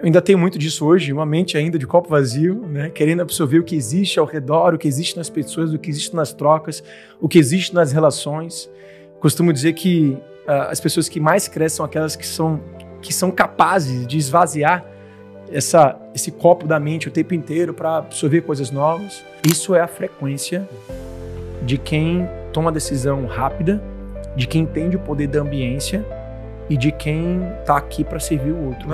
Eu ainda tenho muito disso hoje, uma mente ainda de copo vazio, né? Querendo absorver o que existe ao redor, o que existe nas pessoas, o que existe nas trocas, o que existe nas relações. Costumo dizer que as pessoas que mais crescem são aquelas que são capazes de esvaziar esse copo da mente o tempo inteiro para absorver coisas novas. Isso é a frequência de quem toma decisão rápida, de quem entende o poder da ambiência e de quem está aqui para servir o outro.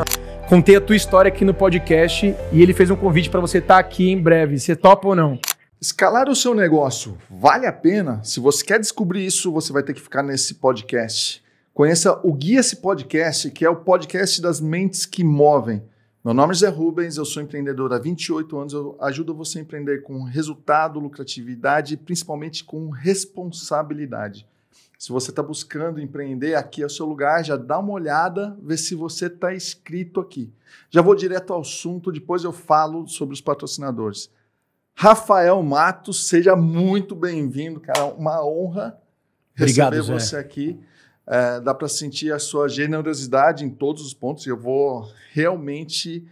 Contei a tua história aqui no podcast e ele fez um convite para você estar aqui em breve. Você topa ou não? Escalar o seu negócio vale a pena? Se você quer descobrir isso, você vai ter que ficar nesse podcast. Conheça o Guia-se Podcast, que é o podcast das mentes que movem. Meu nome é Zé Rubens, eu sou empreendedor há 28 anos, eu ajudo você a empreender com resultado, lucratividade e principalmente com responsabilidade. Se você está buscando empreender, aqui é o seu lugar, já dá uma olhada, vê se você está inscrito aqui. Já vou direto ao assunto, depois eu falo sobre os patrocinadores. Rafael Matos, seja muito bem-vindo, cara, uma honra receber você aqui. Dá para sentir a sua generosidade em todos os pontos e eu vou realmente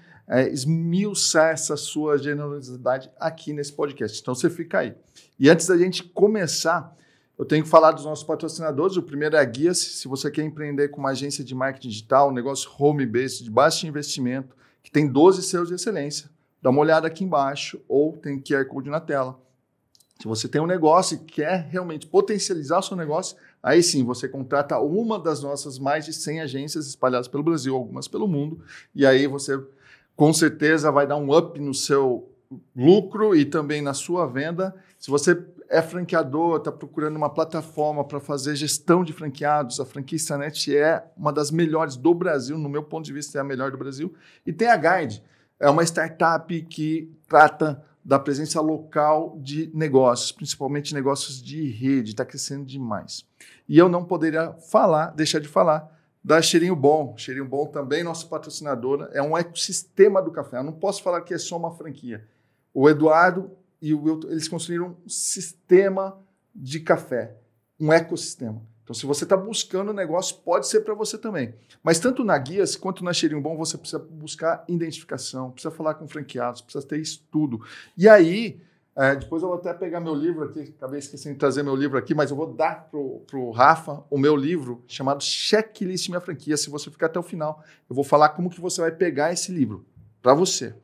esmiuçar essa sua generosidade aqui nesse podcast. Então você fica aí. E antes da gente começar, eu tenho que falar dos nossos patrocinadores. O primeiro é a Guia-se. Se você quer empreender com uma agência de marketing digital, um negócio home-based, de baixo investimento, que tem 12 selos de excelência, dá uma olhada aqui embaixo ou tem QR Code na tela. Se você tem um negócio e quer realmente potencializar o seu negócio, aí sim, você contrata uma das nossas mais de 100 agências espalhadas pelo Brasil, algumas pelo mundo, e aí você com certeza vai dar um up no seu lucro e também na sua venda. Se você é franqueador, está procurando uma plataforma para fazer gestão de franqueados, a Franquia Extranet é uma das melhores do Brasil, no meu ponto de vista é a melhor do Brasil. E tem a Guide, é uma startup que trata da presença local de negócios, principalmente negócios de rede, está crescendo demais. E eu não poderia deixar de falar da Cheirinho Bom. Cheirinho Bom também, nossa patrocinadora, é um ecossistema do café. Eu não posso falar que é só uma franquia. O Eduardo e o Wilton, eles construíram um sistema de café, um ecossistema. Então, se você está buscando um negócio, pode ser para você também. Mas tanto na Guia-se quanto na Cheirinho Bom, você precisa buscar identificação, precisa falar com franqueados, precisa ter estudo. E aí, depois eu vou até pegar meu livro aqui, acabei esquecendo de trazer meu livro aqui, mas eu vou dar para o Rafa o meu livro chamado Checklist Minha Franquia. Se você ficar até o final, eu vou falar como que você vai pegar esse livro para você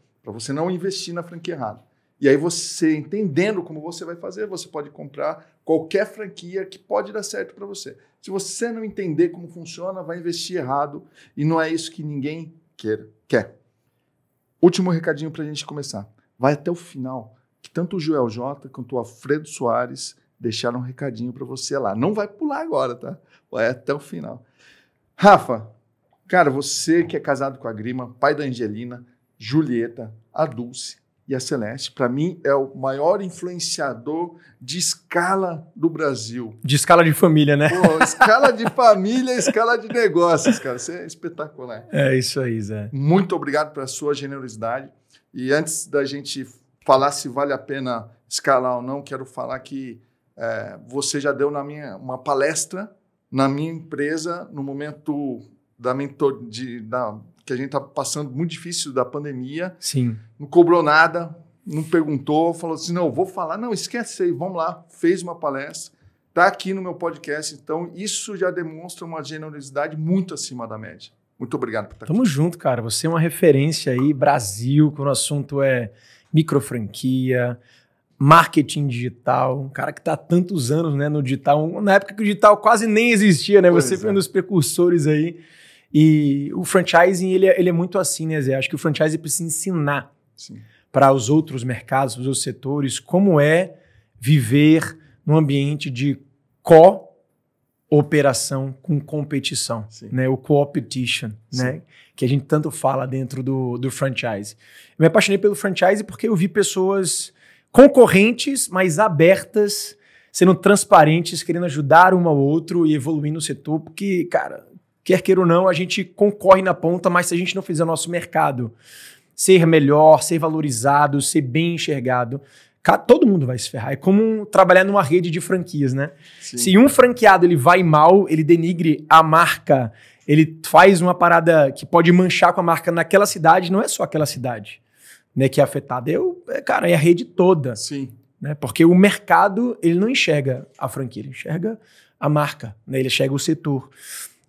não investir na franquia errada. E aí você, entendendo como você vai fazer, você pode comprar qualquer franquia que pode dar certo para você. Se você não entender como funciona, vai investir errado e não é isso que ninguém quer. Último recadinho para a gente começar. Vai até o final, que tanto o Joel J quanto o Alfredo Soares deixaram um recadinho para você lá. Não vai pular agora, tá? Vai até o final. Rafa, cara, você que é casado com a Grima, pai da Angelina, Julieta, a Dulce e a Celeste, para mim, é o maior influenciador de escala do Brasil. De escala de família, né? Pô, escala de família, escala de negócios, cara. Você é espetacular. É isso aí, Zé. Muito obrigado pela sua generosidade. E antes da gente falar se vale a pena escalar ou não, quero falar que você já deu uma palestra na minha empresa no momento que a gente está passando muito difícil da pandemia. Sim. Não cobrou nada, não perguntou, falou assim, não, vou falar. Não, esquece aí, vamos lá. Fez uma palestra, está aqui no meu podcast. Então, isso já demonstra uma generosidade muito acima da média. Muito obrigado por estar aqui. Tamo junto, cara. Você é uma referência aí, Brasil, quando o assunto é microfranquia, marketing digital, um cara que está há tantos anos, né, no digital, na época que o digital quase nem existia, né? Você foi um dos precursores aí. E o franchising, ele é muito assim, né, Zé? Acho que o franchising precisa ensinar para os outros mercados, os outros setores, como é viver num ambiente de cooperação com competição, né? O co-opetition, né? Que a gente tanto fala dentro do franchise. Eu me apaixonei pelo franchise porque eu vi pessoas concorrentes, mas abertas, sendo transparentes, querendo ajudar um ao outro e evoluir no setor, porque, cara, quer queira ou não, a gente concorre na ponta, mas se a gente não fizer o nosso mercado ser melhor, ser valorizado, ser bem enxergado, todo mundo vai se ferrar. É como trabalhar numa rede de franquias, né? Sim. Se um franqueado ele vai mal, ele denigre a marca ele faz uma parada que pode manchar com a marca naquela cidade, não é só aquela cidade, né, que é afetada. Cara, é a rede toda. Sim. Né, porque o mercado, ele não enxerga a franquia, ele enxerga a marca, né, ele enxerga o setor.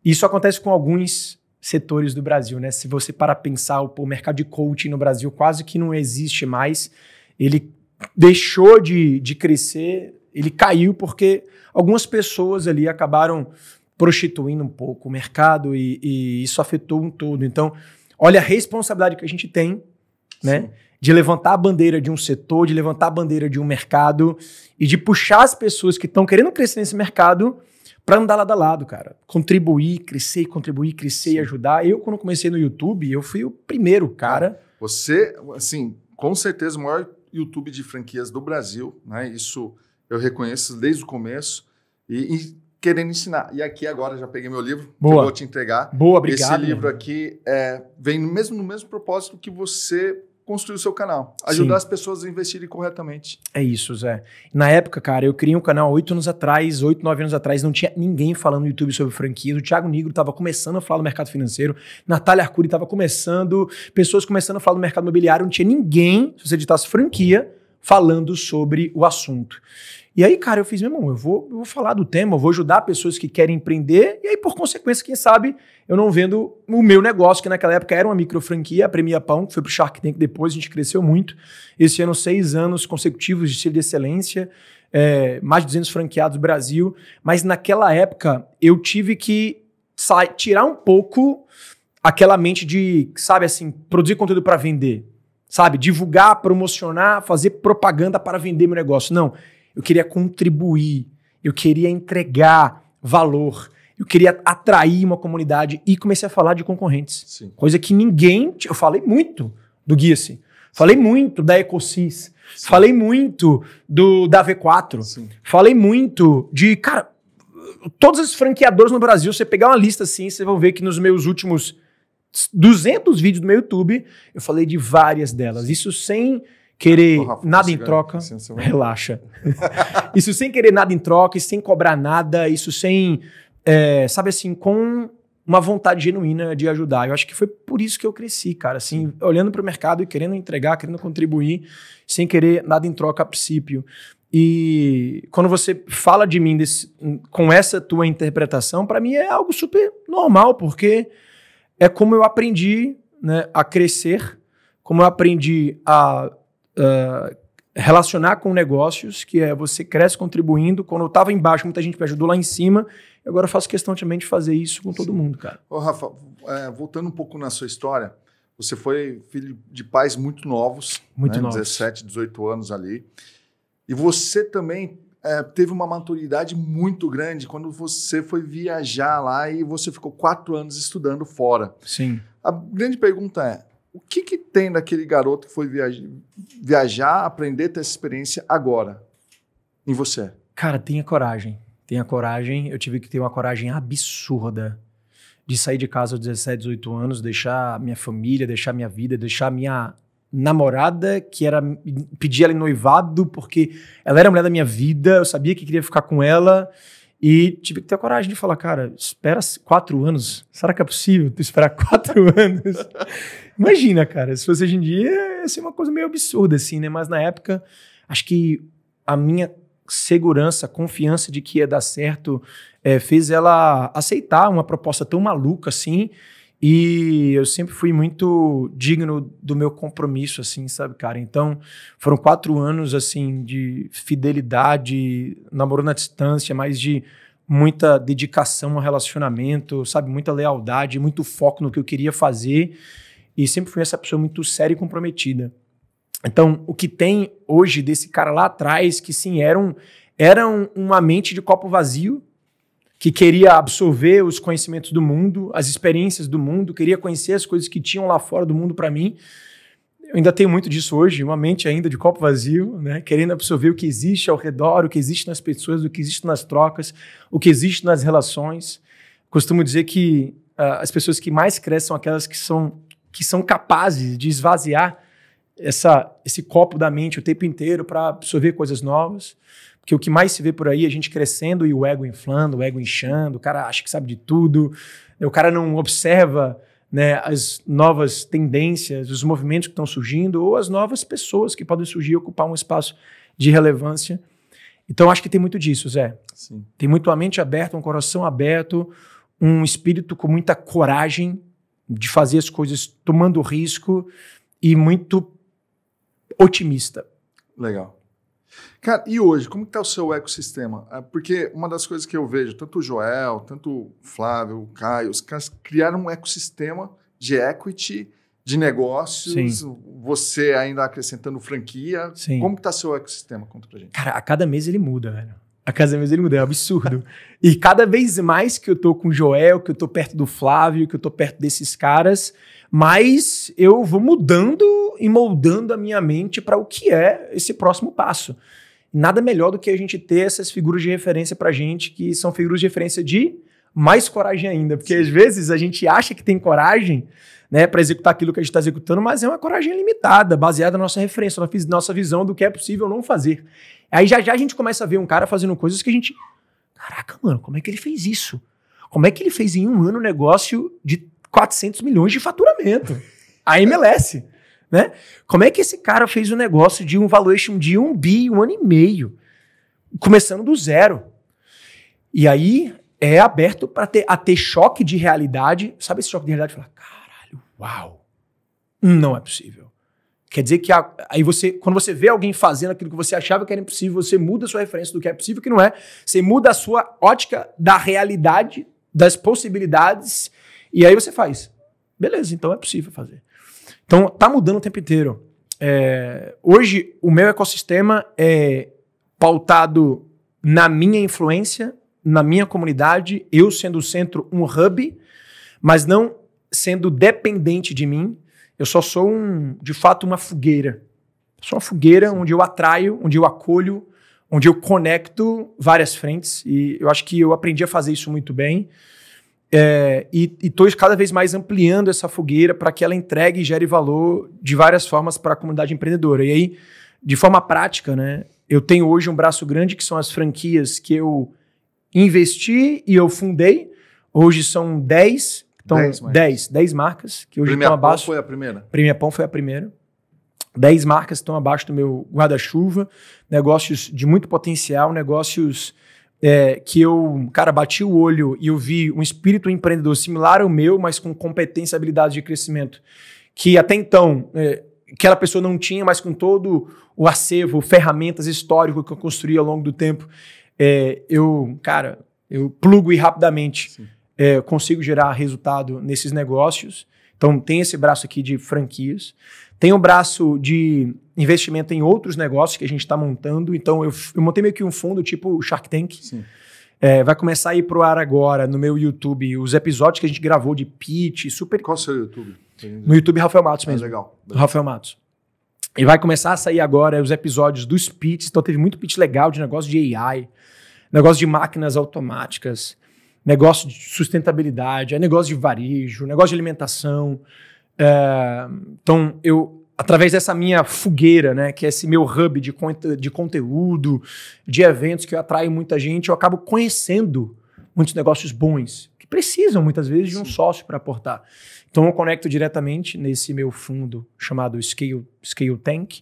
Isso acontece com alguns setores do Brasil, né? Se você parar a pensar, o mercado de coaching no Brasil quase que não existe mais. Ele deixou de crescer, ele caiu porque algumas pessoas ali acabaram prostituindo um pouco o mercado e isso afetou um todo. Então, olha a responsabilidade que a gente tem, né? De levantar a bandeira de um setor, de levantar a bandeira de um mercado e de puxar as pessoas que estão querendo crescer nesse mercado para andar lado a lado, cara. Contribuir, crescer e ajudar. Eu, quando comecei no YouTube, eu fui o primeiro cara. Você, assim, com certeza o maior YouTube de franquias do Brasil, né? Isso eu reconheço desde o começo e querendo ensinar. E aqui agora já peguei meu livro, que eu vou te entregar. Boa, obrigado. Esse livro aqui vem no mesmo propósito que você construir o seu canal. Ajudar as pessoas a investirem corretamente. É isso, Zé. Na época, cara, eu criei um canal 8, 9 anos atrás, não tinha ninguém falando no YouTube sobre franquias. O Thiago Nigro estava começando a falar do mercado financeiro, Natália Arcuri estava começando, pessoas começando a falar do mercado imobiliário, não tinha ninguém, se você editasse franquia, falando sobre o assunto. E aí, cara, eu fiz, meu irmão, eu vou falar do tema, eu vou ajudar pessoas que querem empreender, e aí, por consequência, quem sabe, eu não vendo o meu negócio, que naquela época era uma micro franquia, a Premia Pão, que foi pro Shark Tank depois, a gente cresceu muito. Esse ano, 6 anos consecutivos de estilo de excelência, mais de 200 franqueados no Brasil, mas naquela época, eu tive que tirar um pouco aquela mente de, sabe assim, produzir conteúdo para vender, sabe? Divulgar, promocionar, fazer propaganda para vender meu negócio. Não. Eu queria contribuir, eu queria entregar valor, eu queria atrair uma comunidade e comecei a falar de concorrentes. Sim. Coisa que ninguém... Eu falei muito do Guia-se, falei muito da Ecosys, falei muito da V4, Sim. falei muito de... Cara, todos os franqueadores no Brasil, você pegar uma lista assim, você vai ver que nos meus últimos 200 vídeos do meu YouTube, eu falei de várias delas. Isso sem... querer Rafa, nada em troca, relaxa. Isso sem querer nada em troca, sem cobrar nada, isso sem, sabe assim, com uma vontade genuína de ajudar. Eu acho que foi por isso que eu cresci, cara, assim, olhando para o mercado e querendo entregar, querendo contribuir, sem querer nada em troca a princípio. E quando você fala de mim com essa tua interpretação, para mim é algo super normal, porque é como eu aprendi, né, a crescer, como eu aprendi a relacionar com negócios, que você cresce contribuindo. Quando eu estava embaixo, muita gente me ajudou lá em cima, e agora eu faço questão também de fazer isso com todo mundo, cara. Ô, Rafa, voltando um pouco na sua história, você foi filho de pais muito novos, muito né, novos. 17, 18 anos ali, e você também teve uma maturidade muito grande quando você foi viajar lá e você ficou 4 anos estudando fora. Sim. A grande pergunta é, o que tem daquele garoto que foi viajar, aprender, ter essa experiência agora em você? Cara, tenha coragem. Tenha coragem. Eu tive que ter uma coragem absurda de sair de casa aos 17, 18 anos, deixar minha família, deixar minha vida, deixar minha namorada, que era pedir ela em noivado, porque ela era a mulher da minha vida, eu sabia que queria ficar com ela, e tive que ter a coragem de falar, cara, espera 4 anos. Será que é possível tu esperar 4 anos? Imagina, cara, se fosse hoje em dia, ia ser uma coisa meio absurda, assim, né? Mas na época, acho que a minha segurança, confiança de que ia dar certo, fez ela aceitar uma proposta tão maluca, assim, e eu sempre fui muito digno do meu compromisso, assim, sabe, cara? Então, foram 4 anos, assim, de fidelidade, namoro na distância, mas de muita dedicação ao relacionamento, sabe? Muita lealdade, muito foco no que eu queria fazer. E sempre fui essa pessoa muito séria e comprometida. Então, o que tem hoje desse cara lá atrás, que sim, era uma mente de copo vazio, que queria absorver os conhecimentos do mundo, as experiências do mundo, queria conhecer as coisas que tinham lá fora do mundo para mim. Eu ainda tenho muito disso hoje, uma mente ainda de copo vazio, né? Querendo absorver o que existe ao redor, o que existe nas pessoas, o que existe nas trocas, o que existe nas relações. Costumo dizer que as pessoas que mais crescem são aquelas que são capazes de esvaziar esse copo da mente o tempo inteiro para absorver coisas novas. Porque o que mais se vê por aí é a gente crescendo e o ego inflando, o ego inchando, o cara acha que sabe de tudo, O cara não observa, né, as novas tendências, os movimentos que estão surgindo ou as novas pessoas que podem surgir e ocupar um espaço de relevância. Então, acho que tem muito disso, Zé. Sim. Tem muito a mente aberta, um coração aberto, um espírito com muita coragem de fazer as coisas tomando risco e muito otimista. Legal. Cara, e hoje, como está o seu ecossistema? Porque uma das coisas que eu vejo, tanto o Joel, tanto o Flávio, o Caio, os caras criaram um ecossistema de equity, de negócios, Sim. você ainda acrescentando franquia. Sim. Como que está seu ecossistema? Conta pra gente. Cara, a cada mês ele muda, velho. A cada mês ele muda, é um absurdo. E cada vez mais que eu tô com o Joel, que eu tô perto do Flávio, que eu tô perto desses caras, mais eu vou mudando e moldando a minha mente para o que é esse próximo passo. Nada melhor do que a gente ter essas figuras de referência pra gente, que são figuras de referência de mais coragem ainda. Porque às vezes a gente acha que tem coragem, né, para executar aquilo que a gente está executando, mas é uma coragem limitada, baseada na nossa referência, na nossa visão do que é possível não fazer. Aí já a gente começa a ver um cara fazendo coisas que a gente... Caraca, mano, como é que ele fez isso? Como é que ele fez em um ano um negócio de 400 milhões de faturamento? A MLS, né? Como é que esse cara fez um negócio de um valuation de 1 bi, 1 ano e meio, começando do zero? E aí é aberto para ter choque de realidade. Sabe esse choque de realidade? Falar, caralho, uau, não é possível. Quer dizer que aí quando você vê alguém fazendo aquilo que você achava que era impossível, você muda a sua referência do que é possível e que não é. Você muda a sua ótica da realidade, das possibilidades, e aí você faz. Beleza, então é possível fazer. Então tá mudando o tempo inteiro. Hoje o meu ecossistema é pautado na minha influência, na minha comunidade, eu sendo o centro, um hub, mas não sendo dependente de mim. Eu só sou, de fato, uma fogueira. Sou uma fogueira onde eu atraio, onde eu acolho, onde eu conecto várias frentes. E eu acho que eu aprendi a fazer isso muito bem. E estou cada vez mais ampliando essa fogueira para que ela entregue e gere valor de várias formas para a comunidade empreendedora. E aí, de forma prática, né, eu tenho hoje um braço grande que são as franquias que eu investi e eu fundei. Hoje são 10... Então, 10 marcas que hoje estão abaixo. Foi a primeira? Premia Pão foi a primeira. 10 marcas estão abaixo do meu guarda-chuva. Negócios de muito potencial, negócios que eu, cara, bati o olho e eu vi um espírito empreendedor similar ao meu, mas com competência e habilidade de crescimento, que até então aquela pessoa não tinha, mas com todo o acervo, ferramentas históricas que eu construí ao longo do tempo, eu plugo rapidamente. Sim. Consigo gerar resultado nesses negócios. Então, tem esse braço aqui de franquias. Tem um braço de investimento em outros negócios que a gente está montando. Então, eu montei meio que um fundo tipo o Shark Tank. Sim. Vai começar a ir pro ar agora no meu YouTube os episódios que a gente gravou de pitch. Qual é o seu YouTube? No YouTube, Rafael Matos mesmo. Legal. Rafael Matos. E vai começar a sair agora os episódios dos pitches. Então, teve muito pitch legal de negócio de AI, negócio de máquinas automáticas, negócio de sustentabilidade, negócio de varejo, negócio de alimentação. Então, através dessa minha fogueira, né, que é esse meu hub de conteúdo, de eventos que eu atraio muita gente, eu acabo conhecendo muitos negócios bons, que precisam muitas vezes de um sócio para aportar. Então, eu conecto diretamente nesse meu fundo chamado Scale Tank,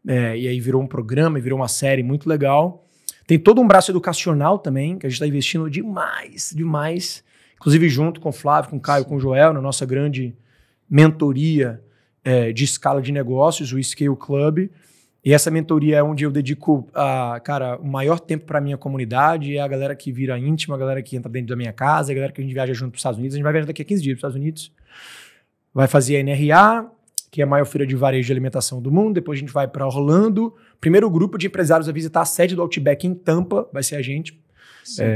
e aí virou um programa, virou uma série muito legal. Tem todo um braço educacional também, que a gente está investindo demais. Inclusive junto com o Flávio, com o Caio, com o Joel, na nossa grande mentoria de escala de negócios, o Scale Club. E essa mentoria é onde eu dedico o maior tempo para a minha comunidade, é a galera que vira íntima, a galera que entra dentro da minha casa, a galera que a gente viaja junto para os Estados Unidos. A gente vai viajar daqui a 15 dias para os Estados Unidos. Vai fazer a NRA, que é a maior feira de varejo de alimentação do mundo. Depois a gente vai para Orlando. Primeiro grupo de empresários a visitar a sede do Outback em Tampa vai ser a gente.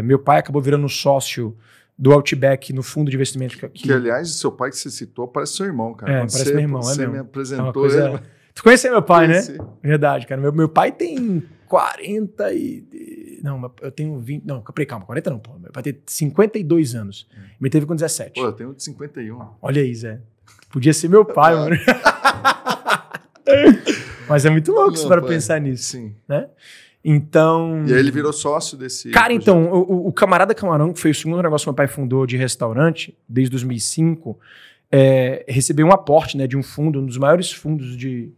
Meu pai acabou virando sócio do Outback no fundo de investimento. Que aliás, seu pai que você citou parece seu irmão, cara. Parece meu irmão. Você me apresentou ele. Tu conheceu meu pai, né? Verdade, cara. Meu pai tem 40 e... Não, eu tenho 20... Não, calma, 40 não, pô. Meu pai tem 52 anos. Me teve com 17. Pô, eu tenho de 51. Olha aí, Zé. Podia ser meu pai, mano. Mas é muito louco isso para pensar nisso. Sim. Né? Então... E aí ele virou sócio desse... Cara, projeto. então, o Camarada Camarão, que foi o segundo negócio que meu pai fundou de restaurante, desde 2005, recebeu um aporte, né, de um fundo, um dos maiores fundos de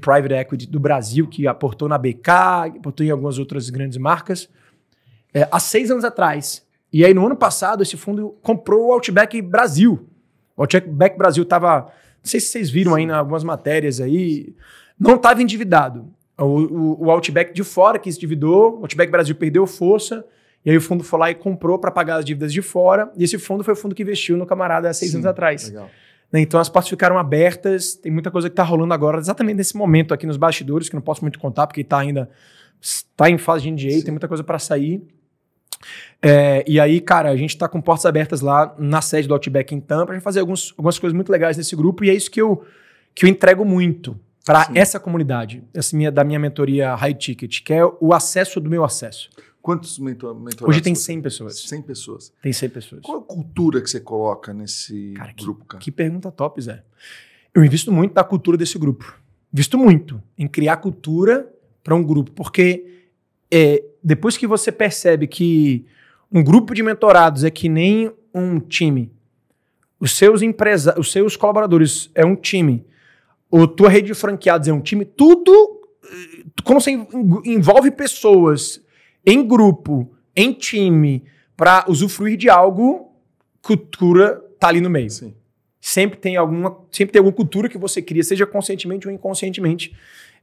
private equity do Brasil, que aportou na BK, aportou em algumas outras grandes marcas, há 6 anos atrás. E aí, no ano passado, esse fundo comprou o Outback Brasil. O Outback Brasil estava... Não sei se vocês viram aí em algumas matérias aí. Não estava endividado. O Outback de fora que se endividou, o Outback Brasil perdeu força, e aí o fundo foi lá e comprou para pagar as dívidas de fora, e esse fundo foi o fundo que investiu no Camarada há 6 anos atrás. Legal. Então as portas ficaram abertas, tem muita coisa que está rolando agora, exatamente nesse momento aqui nos bastidores, que não posso muito contar, porque está em fase de NDA, tem muita coisa para sair. E aí, cara, a gente tá com portas abertas lá na sede do Outback em Tampa, a gente vai fazer algumas coisas muito legais nesse grupo, e é isso que eu entrego muito para essa comunidade, da minha mentoria High Ticket, que é o acesso do meu acesso. Quantos mentorados? Hoje tem 100 pessoas. 100 pessoas. Tem 100 pessoas. Qual é a cultura que você coloca nesse grupo, cara? Que pergunta top, Zé. Eu invisto muito na cultura desse grupo. Invisto muito em criar cultura para um grupo, porque depois que você percebe que um grupo de mentorados é que nem um time, os seus colaboradores é um time, ou tua rede de franqueados é um time, tudo, como você envolve pessoas em grupo, em time, para usufruir de algo, cultura tá ali no meio. Sim. Sempre tem alguma cultura que você cria, seja conscientemente ou inconscientemente,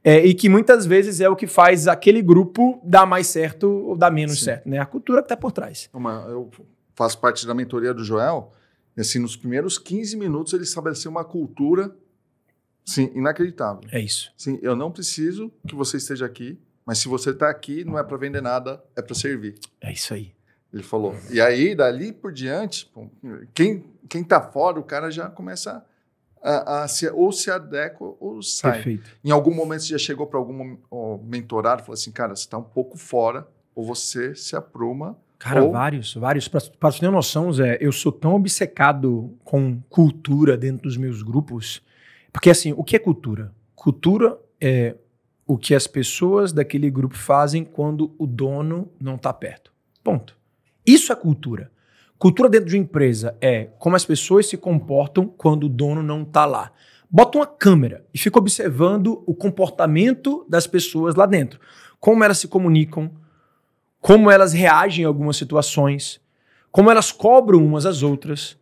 e que muitas vezes é o que faz aquele grupo dar mais certo ou dar menos certo, né? A cultura que tá por trás. Eu faço parte da mentoria do Joel, e assim, nos primeiros 15 minutos ele estabeleceu uma cultura, sim, inacreditável. É isso. Sim, eu não preciso que você esteja aqui, mas se você está aqui, não é para vender nada, é para servir. É isso aí. Ele falou. E aí, dali por diante, quem tá fora, o cara já começa ou se adequa ou sai. Perfeito. Em algum momento você já chegou para algum mentorado e falou assim, cara, você está um pouco fora, ou você se apruma. Cara, vários. Para você ter uma noção, Zé, eu sou tão obcecado com cultura dentro dos meus grupos, porque assim, o que é cultura? Cultura é o que as pessoas daquele grupo fazem quando o dono não está perto. Ponto. Isso é cultura. Cultura dentro de uma empresa é como as pessoas se comportam quando o dono não está lá. Bota uma câmera e fica observando o comportamento das pessoas lá dentro. Como elas se comunicam, como elas reagem a algumas situações, como elas cobram umas às outras.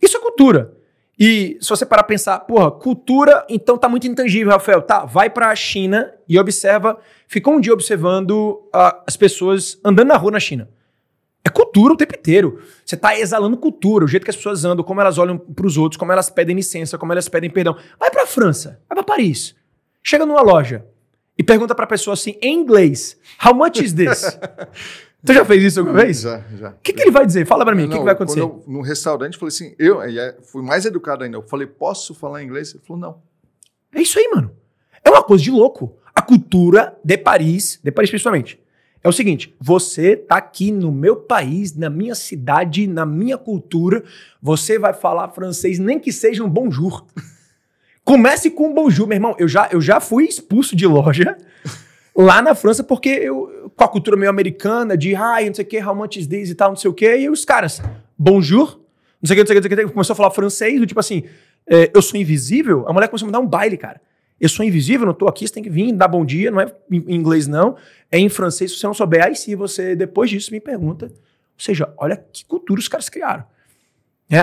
Isso é cultura. E se você parar pra pensar, porra, cultura, então tá muito intangível, Rafael. Tá, vai pra China e observa, fica um dia observando as pessoas andando na rua na China. É cultura o tempo inteiro. Você tá exalando cultura, o jeito que as pessoas andam, como elas olham pros outros, como elas pedem licença, como elas pedem perdão. Vai pra França, vai pra Paris. Chega numa loja e pergunta pra pessoa assim, em inglês, how much is this? Tu já fez isso alguma vez? Já. O que ele vai dizer? Fala pra mim, o que vai acontecer? No restaurante, eu falei assim, eu fui mais educado ainda. Eu falei, posso falar inglês? Ele falou, não. É isso aí, mano. É uma coisa de louco. A cultura de Paris principalmente, é o seguinte, você tá aqui no meu país, na minha cidade, na minha cultura, você vai falar francês, nem que seja um bonjour. Comece com um bonjour, meu irmão. Eu já fui expulso de loja lá na França, porque com a cultura meio americana, de não sei o que, how much is this e tal, não sei o que, e os caras, bonjour, não sei o que, começou a falar francês, tipo assim, eu sou invisível, a mulher começou a me dar um baile, cara. Eu sou invisível, não tô aqui, você tem que vir, dar bom dia, não é em inglês não, é em francês, se você não souber, aí sim, você depois disso me pergunta. Ou seja, olha que cultura os caras criaram.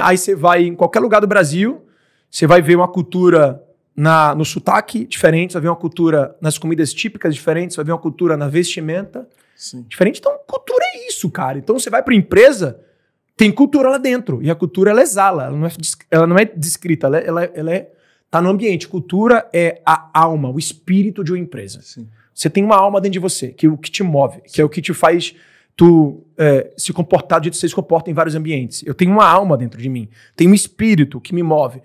Aí você vai em qualquer lugar do Brasil, você vai ver uma cultura no sotaque diferente, você vai ver uma cultura nas comidas típicas diferentes, você vai ver uma cultura na vestimenta diferente. Então, cultura é isso, cara. Então, você vai para empresa, tem cultura lá dentro, e a cultura, ela exala, ela não é descrita, ela tá no ambiente. Cultura é a alma, o espírito de uma empresa. Sim. Você tem uma alma dentro de você, que é o que te move, que é o que te faz tu se comportar do jeito que você se comporta em vários ambientes. Eu tenho uma alma dentro de mim, tenho um espírito que me move.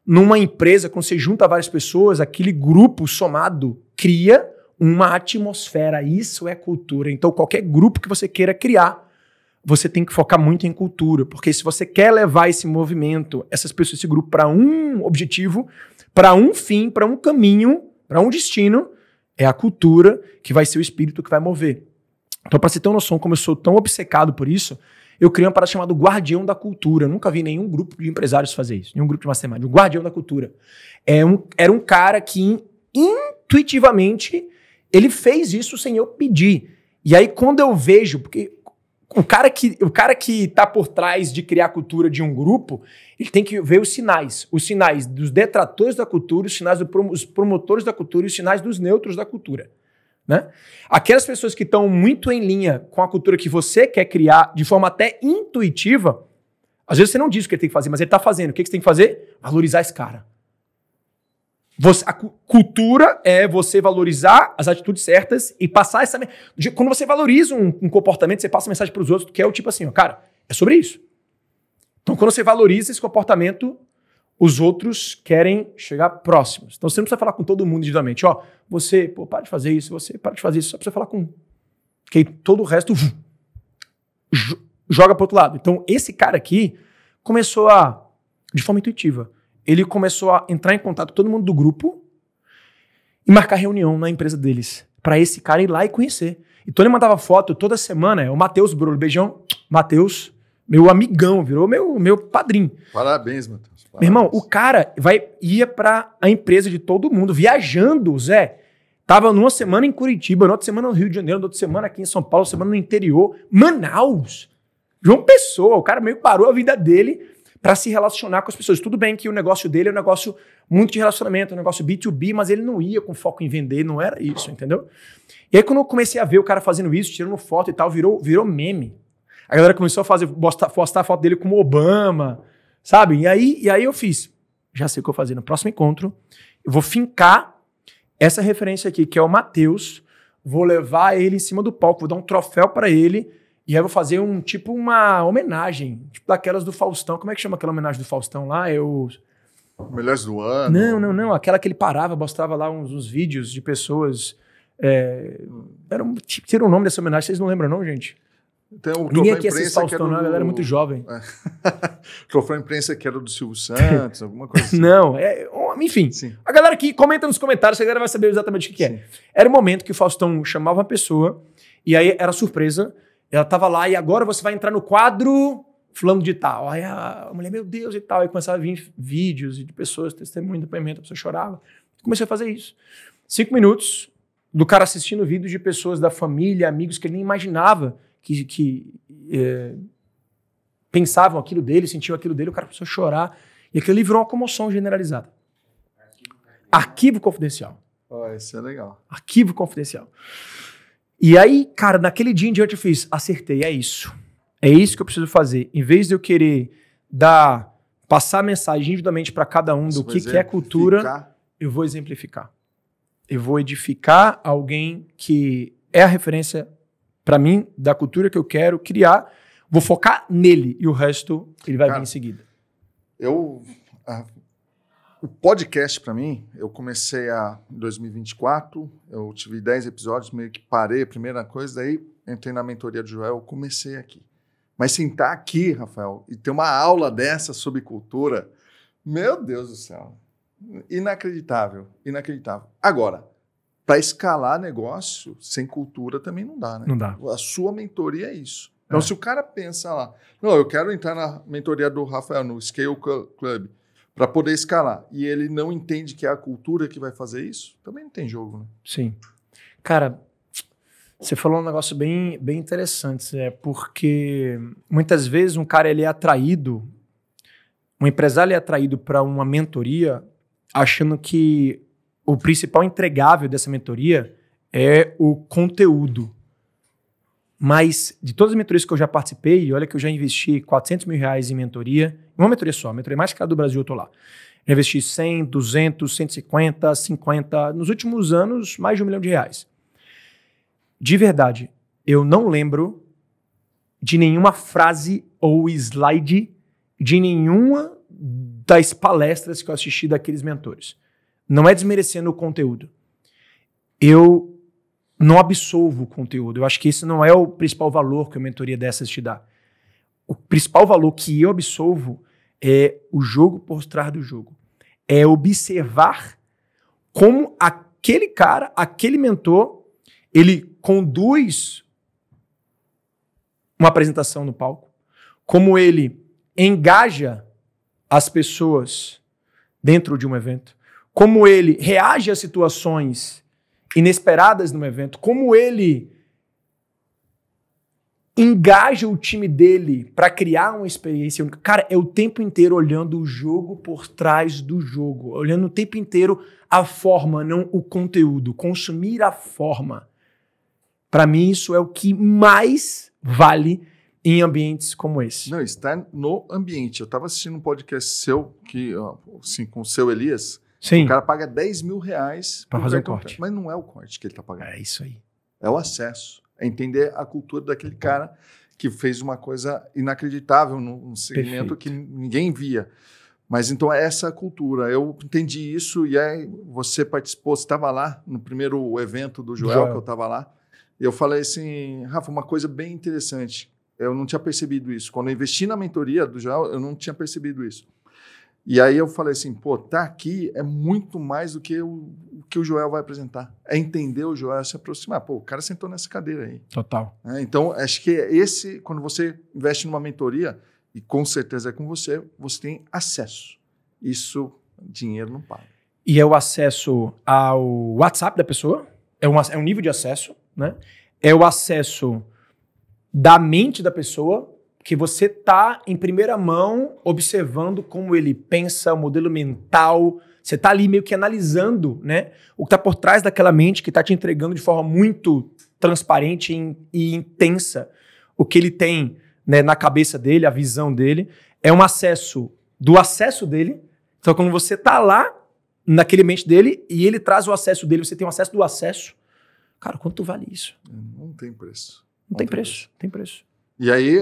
Numa empresa, quando você junta várias pessoas, aquele grupo somado cria uma atmosfera. Isso é cultura. Então, qualquer grupo que você queira criar, você tem que focar muito em cultura. Porque se você quer levar esse movimento, essas pessoas, esse grupo, para um objetivo, para um fim, para um caminho, para um destino, É a cultura que vai ser o espírito que vai mover. Então, para você ter uma noção como eu sou tão obcecado por isso, eu criei uma parada chamada Guardião da Cultura. Eu nunca vi nenhum grupo de empresários fazer isso, nenhum grupo de mastermind. O Guardião da Cultura. Era um cara que, intuitivamente, ele fez isso sem eu pedir. E aí, quando eu vejo... Porque o cara que tá por trás de criar a cultura de um grupo, ele tem que ver os sinais. Os sinais dos detratores da cultura, os sinais dos promotores da cultura e os sinais dos neutros da cultura. Né? Aquelas pessoas que estão muito em linha com a cultura que você quer criar de forma até intuitiva, às vezes você não diz o que ele tem que fazer, mas ele está fazendo. O que você tem que fazer? Valorizar esse cara. A cultura é você valorizar as atitudes certas e passar essa... Quando você valoriza um comportamento, você passa a mensagem para os outros, que é o tipo assim, ó, cara, é sobre isso. Então, quando você valoriza esse comportamento, os outros querem chegar próximos. Então, você não precisa falar com todo mundo individualmente. Ó, você, para de fazer isso, você para de fazer isso. Só precisa falar com um. Porque aí todo o resto joga para outro lado. Então, esse cara aqui começou de forma intuitiva, ele começou a entrar em contato com todo mundo do grupo e marcar reunião na empresa deles, para esse cara ir lá e conhecer. Então, ele mandava foto toda semana. O Matheus Brolo, beijão, Matheus, meu amigão, virou meu padrinho. Parabéns, Matheus. Meu irmão, o cara ia pra a empresa de todo mundo, viajando, Zé. Tava numa semana em Curitiba, na outra semana no Rio de Janeiro, na outra semana aqui em São Paulo, semana no interior, Manaus, João Pessoa. O cara meio que parou a vida dele pra se relacionar com as pessoas. Tudo bem que o negócio dele é um negócio muito de relacionamento, um negócio B2B, mas ele não ia com foco em vender, não era isso, entendeu? E aí quando eu comecei a ver o cara fazendo isso, tirando foto e tal, virou meme. A galera começou a postar foto dele com o Obama, sabe? E aí eu fiz, já sei o que eu vou fazer no próximo encontro, eu vou fincar essa referência aqui, que é o Matheus, vou levar ele em cima do palco, vou dar um troféu pra ele, e aí vou fazer uma homenagem, tipo daquelas do Faustão. Como é que chama aquela homenagem do Faustão lá? Melhores do ano? Não, aquela que ele parava, mostrava lá uns vídeos de pessoas, tira o nome dessa homenagem, vocês não lembram não, gente? Ninguém aqui assiste Faustão, não, a galera é muito jovem. Troféu imprensa que era do Silvio Santos, alguma coisa assim. Não, enfim. Sim. A galera aqui comenta nos comentários, a galera vai saber exatamente o que é. Era o momento que o Faustão chamava uma pessoa, e aí era surpresa, ela tava lá, e agora você vai entrar no quadro fulano de tal. Aí a mulher, meu Deus, e tal, aí começava a vir vídeos de pessoas, testemunho, depoimento, a pessoa chorava. Comecei a fazer isso. 5 minutos do cara assistindo vídeos de pessoas da família, amigos que ele nem imaginava que pensavam aquilo dele, sentiam aquilo dele, o cara começou a chorar, e aquilo virou uma comoção generalizada. Arquivo confidencial. Isso é legal. Arquivo confidencial. E aí, cara, naquele dia em diante eu fiz, acertei, é isso. É isso que eu preciso fazer. Em vez de eu querer passar a mensagem individualmente para cada um do que é cultura, eu vou exemplificar. Eu vou edificar alguém que é a referência para mim, da cultura que eu quero criar, vou focar nele e o resto ele vai vir em seguida. O podcast para mim, eu comecei em 2024, eu tive 10 episódios, meio que parei a primeira coisa, daí entrei na mentoria do Joel, eu comecei aqui. Mas sentar aqui, Rafael, e ter uma aula dessa sobre cultura, meu Deus do céu, inacreditável, inacreditável. Agora, para escalar negócio sem cultura também não dá, né? Não dá. A sua mentoria é isso. Então, se o cara pensa lá, não, eu quero entrar na mentoria do Rafael, no Scale Club, para poder escalar, e ele não entende que é a cultura que vai fazer isso, também não tem jogo, né? Sim. Cara, você falou um negócio bem interessante, porque muitas vezes um cara ele é atraído, um empresário é atraído para uma mentoria achando que o principal entregável dessa mentoria é o conteúdo. Mas de todas as mentorias que eu já participei, olha que eu já investi R$400 mil em mentoria, uma mentoria só, a mentoria mais cara do Brasil eu tô lá. Eu investi 100, 200, 150, 50, nos últimos anos mais de R$1 milhão. De verdade, eu não lembro de nenhuma frase ou slide de nenhuma das palestras que eu assisti daqueles mentores. Não é desmerecendo o conteúdo. Eu não absolvo o conteúdo. Eu acho que esse não é o principal valor que a mentoria dessas te dá. O principal valor que eu absolvo é o jogo por trás do jogo. É observar como aquele cara, aquele mentor, ele conduz uma apresentação no palco, como ele engaja as pessoas dentro de um evento, como ele reage a situações inesperadas no evento, como ele engaja o time dele para criar uma experiência única. Cara, é o tempo inteiro olhando o jogo por trás do jogo, olhando o tempo inteiro a forma, não o conteúdo, consumir a forma. Para mim, isso é o que mais vale em ambientes como esse. Não, está no ambiente. Eu estava assistindo um podcast seu, assim, com o seu Elias. Sim. O cara paga 10 mil reais para fazer o corte. Mas não é o corte que ele está pagando. É isso aí. É o acesso. É entender a cultura daquele cara que fez uma coisa inacreditável num segmento que ninguém via. Mas então é essa cultura. Eu entendi isso e aí você participou, você estava lá no primeiro evento do Joel. Que eu estava lá. E eu falei assim, Rafa, uma coisa bem interessante. Eu não tinha percebido isso. Quando eu investi na mentoria do Joel, eu não tinha percebido isso. E aí eu falei assim, pô, tá aqui é muito mais do que o Joel vai apresentar. É entender o Joel, se aproximar. Pô, o cara sentou nessa cadeira aí. Total. Então, acho que quando você investe numa mentoria, e com certeza é com você, você tem acesso. Isso, dinheiro não paga. E é o acesso ao WhatsApp da pessoa, é um nível de acesso, né? É o acesso da mente da pessoa, que você tá em primeira mão observando como ele pensa, o modelo mental, você tá ali meio que analisando, né, o que tá por trás daquela mente que tá te entregando de forma muito transparente e intensa o que ele tem, né, na cabeça dele, a visão dele. É um acesso do acesso dele. Então, quando você tá lá naquele mente dele e ele traz o acesso dele, você tem o acesso do acesso. Cara, quanto vale isso? Não tem preço. Não tem preço. Tem preço. E aí,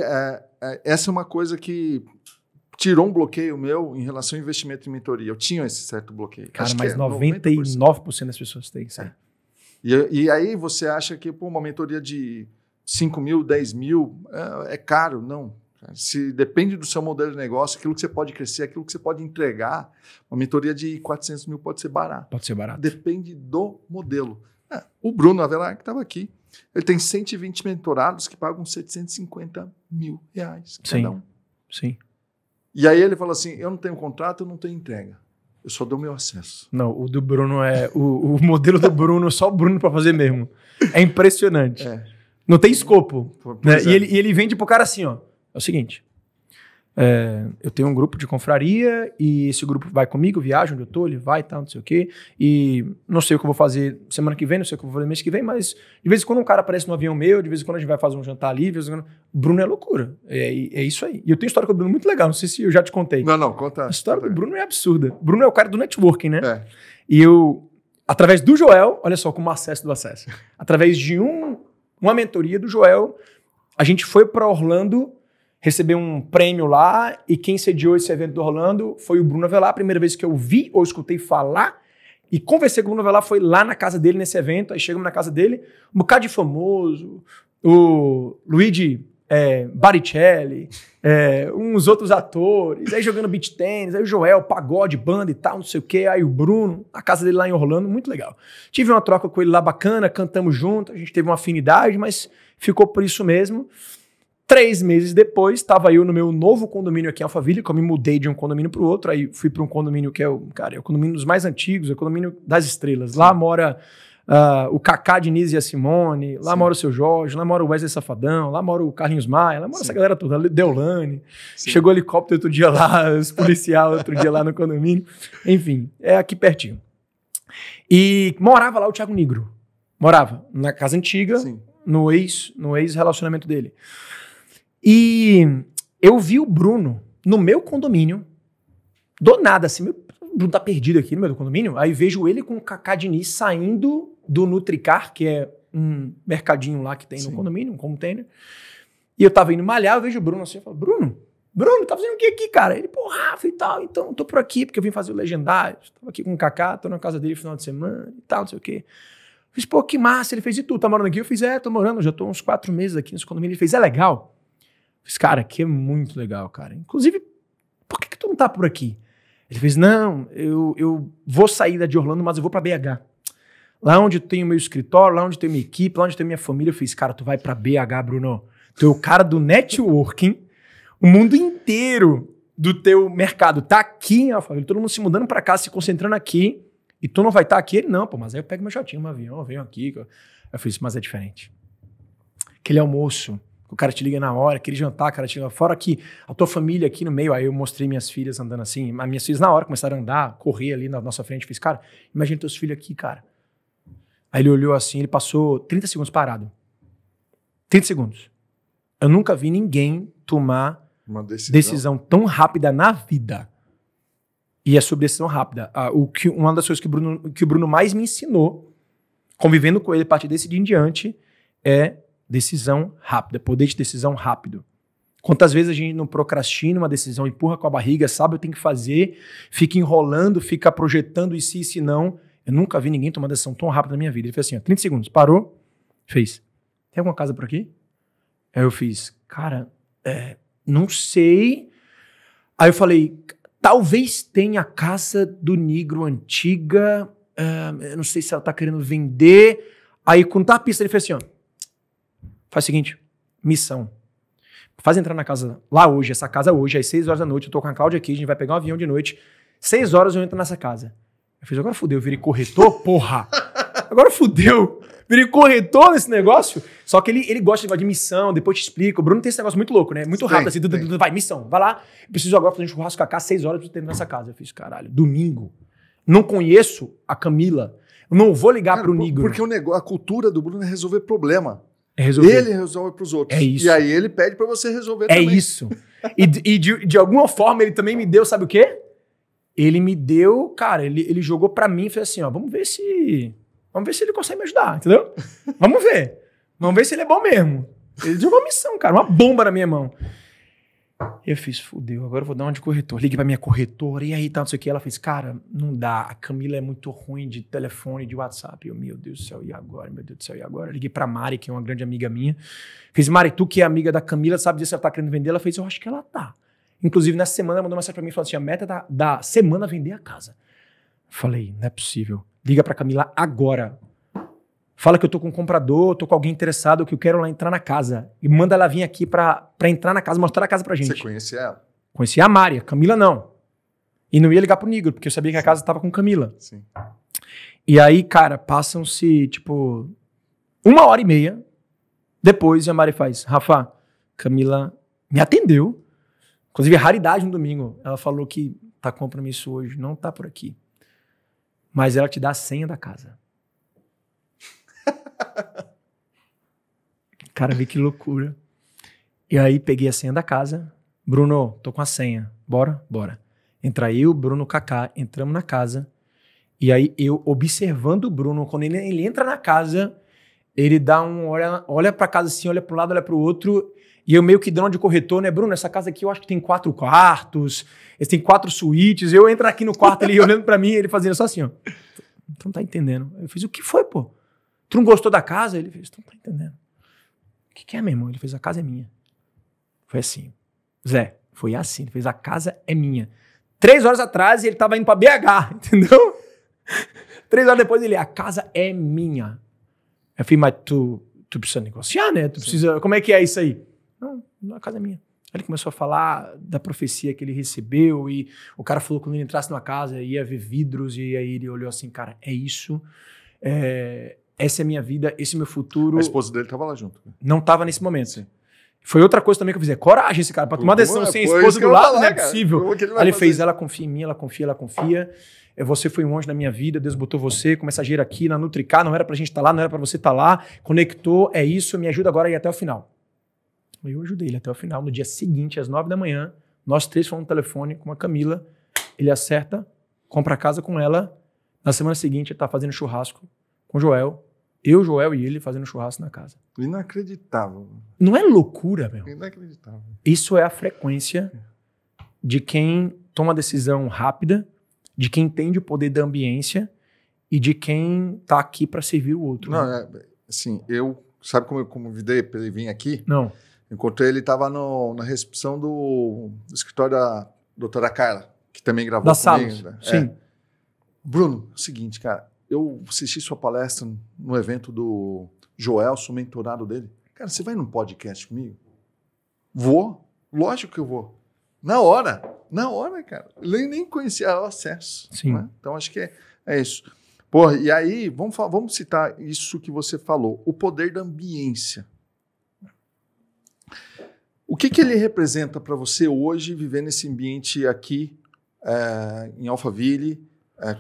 essa é uma coisa que tirou um bloqueio meu em relação ao investimento em mentoria. Eu tinha esse certo bloqueio. Cara, mas 99% das pessoas têm isso aí. E aí você acha que uma mentoria de 5 mil, 10 mil é caro? Não. Se depende do seu modelo de negócio, aquilo que você pode crescer, aquilo que você pode entregar, uma mentoria de 400 mil pode ser barato. Pode ser barato. Depende do modelo. O Bruno Avelar, que estava aqui, ele tem 120 mentorados que pagam 750 mil reais cada um. Sim. E aí ele falou assim, eu não tenho contrato, eu não tenho entrega. Eu só dou meu acesso. Não, o do Bruno é... o modelo do Bruno, só o Bruno para fazer mesmo. É impressionante. Não tem escopo. Né? E ele vende pro cara assim, ó. É o seguinte, eu tenho um grupo de confraria e esse grupo vai comigo, viaja onde eu tô, ele vai e tal, não sei o quê. E não sei o que eu vou fazer semana que vem, não sei o que eu vou fazer mês que vem, mas de vez em quando um cara aparece no avião meu, de vez em quando a gente vai fazer um jantar ali, de vez em quando... Bruno é loucura. É isso aí. E eu tenho história com o Bruno muito legal, não sei se eu já te contei. Não, conta. A história do Bruno é absurda. O Bruno é o cara do networking, né? E eu, através do Joel, olha só como acesso do acesso. Através de uma mentoria do Joel, a gente foi para Orlando receber um prêmio lá e quem sediou esse evento do Orlando foi o Bruno Avelar. A primeira vez que eu vi ou escutei falar e conversei com o Bruno Avelar foi lá na casa dele nesse evento. Aí chegamos na casa dele, um bocado de famoso, o Luigi Baricelli, uns outros atores, aí jogando beach tennis, aí o Joel, pagode, banda e tal, não sei o que, aí o Bruno, a casa dele lá em Orlando, muito legal. Tive uma troca com ele lá bacana, cantamos junto, a gente teve uma afinidade, mas ficou por isso mesmo. 3 meses depois, estava eu no meu novo condomínio aqui em Alphaville, que eu me mudei de um condomínio para o outro, aí fui para um condomínio que é o condomínio dos mais antigos, é o condomínio das estrelas. Lá mora o Kaká, Diniz e a Simone, lá mora o Seu Jorge, lá mora o Wesley Safadão, lá mora o Carlinhos Maia, lá mora essa galera toda, a Deolane. Chegou o helicóptero outro dia lá, os policiais outro dia lá no condomínio. Enfim, é aqui pertinho. E morava lá o Thiago Nigro. Morava na casa antiga, no ex-relacionamento dele. E eu vi o Bruno no meu condomínio, do nada, assim, o Bruno tá perdido aqui no meu condomínio, aí vejo ele com o Kaká Diniz saindo do Nutricar, que é um mercadinho lá que tem no condomínio, um container, e eu tava indo malhar, eu vejo o Bruno assim, eu falo, Bruno, tá fazendo o que aqui, cara? Ele, pô, Rafa e tal, então tô por aqui porque eu vim fazer o Legendário, tava aqui com o Kaká, tô na casa dele no final de semana e tal, não sei o quê. Eu fiz, pô, que massa, ele fez, e tu, tá morando aqui? Eu fiz, tô morando, já tô uns 4 meses aqui nesse condomínio, ele fez, é legal? Fiz, cara, aqui é muito legal, cara. Inclusive, por que tu não tá por aqui? Ele fez, não, eu vou sair de Orlando, mas eu vou pra BH. Lá onde eu tenho meu escritório, lá onde eu tenho minha equipe, lá onde eu tenho minha família, eu fiz, cara, tu vai pra BH, Bruno. Tu é o cara do networking, o mundo inteiro do teu mercado tá aqui em Alphaville, todo mundo se mudando pra cá, se concentrando aqui, e tu não vai estar aqui? Ele, não, pô, mas aí eu pego meu jatinho, um avião, eu venho aqui. Eu fiz, mas é diferente. Aquele almoço, o cara te liga na hora, aquele jantar, o cara te liga, fora que a tua família aqui no meio, aí eu mostrei minhas filhas andando assim, as minhas filhas na hora começaram a andar, correr ali na nossa frente, fiz, cara, imagina teus filhos aqui, cara. Aí ele olhou assim, ele passou 30 segundos parado. 30 segundos. Eu nunca vi ninguém tomar uma decisão tão rápida na vida. E é sobre decisão rápida. Uma das coisas que o Bruno mais me ensinou, convivendo com ele a partir desse dia em diante, é decisão rápida, poder de decisão rápido. Quantas vezes a gente não procrastina uma decisão, empurra com a barriga, sabe o que tem que fazer, fica enrolando, fica projetando e se não. Eu nunca vi ninguém tomar decisão tão rápida na minha vida. Ele fez assim, ó, 30 segundos, parou, fez. Tem alguma casa por aqui? Aí eu fiz, cara, não sei. Aí eu falei, talvez tenha a casa do Negro antiga, eu não sei se ela tá querendo vender. Aí quando tá a pista, ele fez assim, ó, faz o seguinte, missão. Faz entrar na casa lá hoje, essa casa hoje, às 6 horas da noite, eu tô com a Cláudia aqui, a gente vai pegar um avião de noite, 6 horas eu entro nessa casa. Eu fiz, agora fudeu, eu virei corretor, porra. Agora fudeu, virei corretor nesse negócio. Só que ele gosta de missão, depois te explico. O Bruno tem esse negócio muito louco, né? Muito rápido, assim, vai, missão, vai lá. Preciso agora fazer um churrasco com a 6 horas pra eu ter nessa casa. Eu fiz, caralho, domingo. Não conheço a Camila. Eu não vou ligar pro Negro. Porque a cultura do Bruno é resolver problema. É resolver. Ele resolve pros outros. É isso. E aí ele pede pra você resolver também. É isso. E de alguma forma ele também me deu, sabe o quê? Ele me deu, cara, ele jogou pra mim e fez assim, ó, vamos ver se ele consegue me ajudar, entendeu? Vamos ver se ele é bom mesmo. Ele jogou uma missão, cara, uma bomba na minha mão. Eu fiz, fudeu, agora eu vou dar uma de corretor. Liguei pra minha corretora, e aí, tá, não sei o que. Ela fez, cara, não dá, a Camila é muito ruim de telefone, de WhatsApp. Eu, meu Deus do céu, e agora? Meu Deus do céu, e agora? Liguei pra Mari, que é uma grande amiga minha. Fiz, Mari, tu que é amiga da Camila, sabe disso, ela tá querendo vender? Ela fez, eu acho que ela tá. Inclusive, nessa semana, ela mandou uma mensagem pra mim, falando assim, a meta da semana é vender a casa. Falei, não é possível. Liga pra Camila agora. Fala que eu tô com um comprador, tô com alguém interessado, que eu quero lá entrar na casa. E manda ela vir aqui pra entrar na casa, mostrar a casa pra gente. Você conhecia ela? Conhecia a Mari, a Camila não. E não ia ligar pro Negro, porque eu sabia que a casa tava com Camila. Sim. E aí, cara, passam-se, tipo, 1h30. Depois a Mari faz, Rafa, Camila me atendeu. Inclusive, raridade no domingo. Ela falou que tá com compromisso hoje, não tá por aqui. Mas ela te dá a senha da casa. Cara, vê que loucura. E aí peguei a senha da casa. Bruno, tô com a senha. Bora? Bora. Entra eu, Bruno, Kaká, entramos na casa. E aí eu observando o Bruno, quando ele entra na casa, ele dá olha pra casa assim, olha pro lado, olha pro outro. E eu meio que dando de corretor, né? Bruno, essa casa aqui eu acho que tem 4 quartos, tem 4 suítes. Eu entro aqui no quarto ali olhando pra mim, ele fazendo só assim, ó. Tu não tá entendendo. Eu fiz, o que foi, pô? Tu não gostou da casa? Ele fez, tu não tá entendendo. O que é, meu irmão? Ele fez, a casa é minha. Foi assim. Zé, foi assim. Ele fez, a casa é minha. 3 horas atrás ele tava indo pra BH, entendeu? 3 horas depois ele, a casa é minha. Eu falei, mas tu precisa negociar, né? Tu precisa, como é que é isso aí? Não, a casa é minha. Aí ele começou a falar da profecia que ele recebeu e o cara falou que quando ele entrasse numa casa ia ver vidros e aí ele olhou assim, cara, é isso, essa é a minha vida, esse é o meu futuro. A esposa dele estava lá junto. Não estava nesse momento. Sim. Foi outra coisa também que eu fiz, coragem esse cara, pra tomar decisão sem a esposa do lado, não é possível. Aí ele fez, ela confia em mim, ela confia. Você foi um anjo na minha vida, Deus botou você como mensageiro aqui na Nutricar, não era pra gente estar lá, não era pra você estar lá, conectou, é isso, me ajuda agora a ir até o final. Eu ajudei ele até o final. No dia seguinte, às 9 da manhã, nós 3 fomos no telefone com a Camila, ele acerta, compra a casa com ela, na semana seguinte ele tá fazendo churrasco com o Joel, eu, Joel e ele fazendo churrasco na casa. Inacreditável. Não é loucura, meu? Inacreditável. Isso é a frequência de quem toma decisão rápida, de quem entende o poder da ambiência e de quem tá aqui para servir o outro. Não, assim, sabe como eu convidei para ele vir aqui? Não. Encontrei ele, estava na recepção do escritório da doutora Carla, que também gravou da comigo. Salos, sim. Bruno, é o seguinte, cara, eu assisti sua palestra no evento do Joelson, mentorado dele. Cara, você vai num podcast comigo? Vou. Lógico que eu vou. Na hora, cara. Eu nem conhecia o acesso. Sim. Né? Então, acho que é isso. Porra, e aí, vamos citar isso que você falou. O poder da ambiência. O que ele representa para você hoje, viver nesse ambiente aqui, em Alphaville,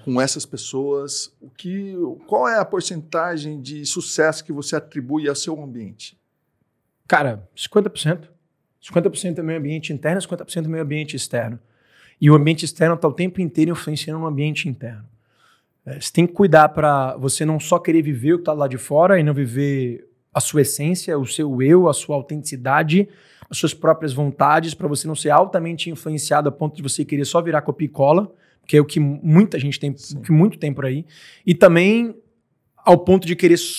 com essas pessoas? Qual é a porcentagem de sucesso que você atribui ao seu ambiente? Cara, 50%. 50% é meio ambiente interno, 50% é meio ambiente externo. E o ambiente externo está o tempo inteiro influenciando no ambiente interno. Você tem que cuidar para você não só querer viver o que está lá de fora e não viver a sua essência, o seu eu, a sua autenticidade, as suas próprias vontades, para você não ser altamente influenciado a ponto de você querer só virar copia e cola, que é o que muita gente tem, que muito tem por aí. E também ao ponto de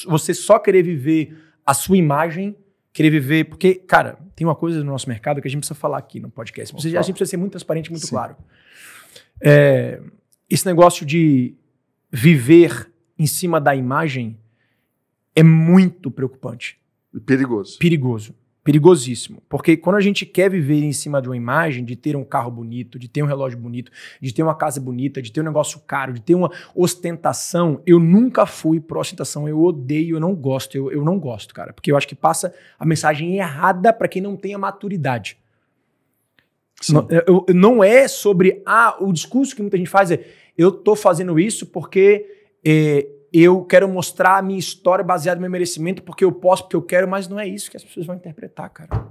você só querer viver a sua imagem, querer viver... Porque, cara, tem uma coisa no nosso mercado que a gente precisa falar aqui no podcast. A gente precisa ser muito transparente, muito claro. Esse negócio de viver em cima da imagem é muito preocupante. Perigoso. Perigosíssimo. Porque quando a gente quer viver em cima de uma imagem, de ter um carro bonito, de ter um relógio bonito, de ter uma casa bonita, de ter um negócio caro, de ter uma ostentação, eu nunca fui pro ostentação. Eu odeio, eu não gosto. Eu não gosto, cara. Porque eu acho que passa a mensagem errada para quem não tem a maturidade. Não é sobre... o discurso que muita gente faz é eu tô fazendo isso porque... eu quero mostrar a minha história baseada no meu merecimento porque eu posso, porque eu quero, mas não é isso que as pessoas vão interpretar, cara.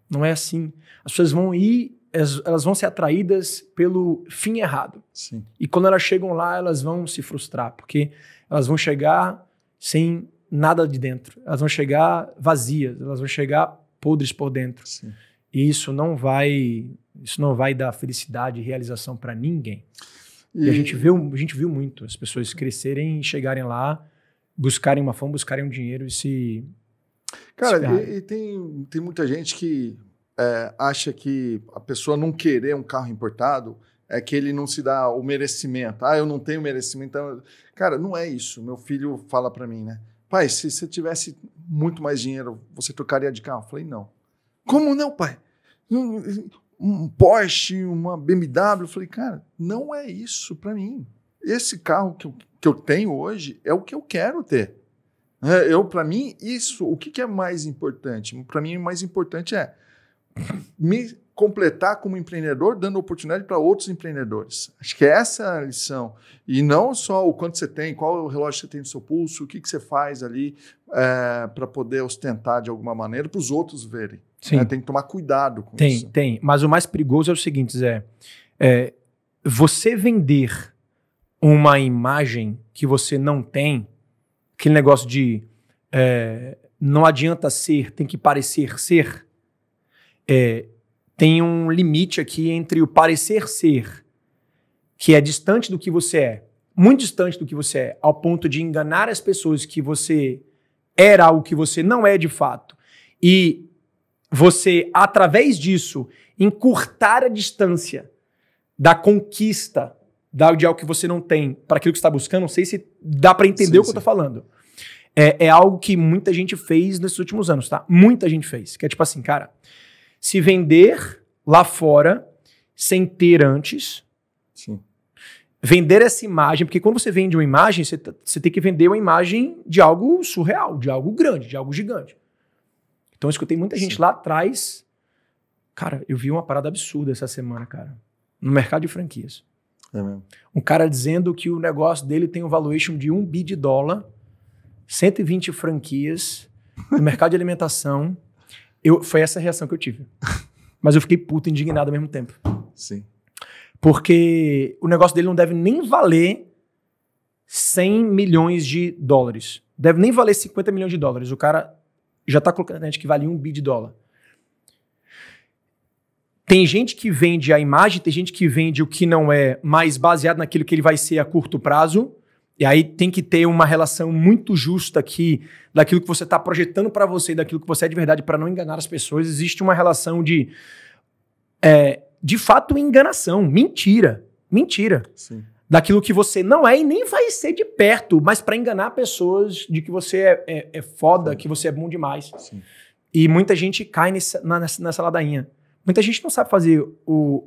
Não é assim. As pessoas vão ir, elas vão ser atraídas pelo fim errado. Sim. E quando elas chegam lá, elas vão se frustrar, porque elas vão chegar sem nada de dentro. Elas vão chegar vazias, elas vão chegar podres por dentro. Sim. E isso não vai dar felicidade e realização para ninguém. E a gente viu muito as pessoas crescerem e chegarem lá, buscarem uma fama, buscarem um dinheiro e se... Cara, e tem muita gente que acha que a pessoa não querer um carro importado é que ele não se dá o merecimento. Eu não tenho merecimento. Então... Cara, não é isso. Meu filho fala pra mim, né? Pai, se você tivesse muito mais dinheiro, você trocaria de carro? Eu falei, não. Como não, pai? Um Porsche, uma BMW, eu falei, cara, não é isso para mim. Esse carro que eu tenho hoje é o que eu quero ter. Para mim, isso, o que é mais importante? Para mim, o mais importante é me completar como empreendedor, dando oportunidade para outros empreendedores. Acho que essa é a lição. E não só o quanto você tem, qual é o relógio que você tem no seu pulso, o que você faz ali para poder ostentar de alguma maneira para os outros verem. Sim. Tem que tomar cuidado com isso. Tem. Mas o mais perigoso é o seguinte, Zé. Você vender uma imagem que você não tem, aquele negócio de não adianta ser, tem que parecer ser, tem um limite aqui entre o parecer ser, que é distante do que você é, muito distante do que você é, ao ponto de enganar as pessoas que você era algo que você não é de fato, e você, através disso, encurtar a distância da conquista de algo que você não tem para aquilo que você está buscando. Não sei se dá para entender o que eu estou falando. É algo que muita gente fez nesses últimos anos, tá? Muita gente fez. Que é tipo assim, cara, se vender lá fora sem ter antes, sim, vender essa imagem, porque quando você vende uma imagem, você tem que vender uma imagem de algo surreal, de algo grande, de algo gigante. Então eu escutei muita gente lá atrás. Cara, eu vi uma parada absurda essa semana, cara, no mercado de franquias. É mesmo. Um cara dizendo que o negócio dele tem um valuation de $1 bilhão, 120 franquias no mercado de alimentação. Foi essa a reação que eu tive. Mas eu fiquei puto, indignado ao mesmo tempo. Sim. Porque o negócio dele não deve nem valer $100 milhões. Deve nem valer $50 milhões. O cara já está colocando na net que vale $1 bilhão. Tem gente que vende a imagem, tem gente que vende o que não é mais baseado naquilo que ele vai ser a curto prazo. E aí tem que ter uma relação muito justa aqui daquilo que você está projetando para você e daquilo que você é de verdade para não enganar as pessoas. Existe uma relação de fato, enganação. Mentira. Sim. daquilo que você não é e nem vai ser de perto, mas para enganar pessoas de que você é foda, que você é bom demais. Sim. E muita gente cai nessa ladainha. Muita gente não sabe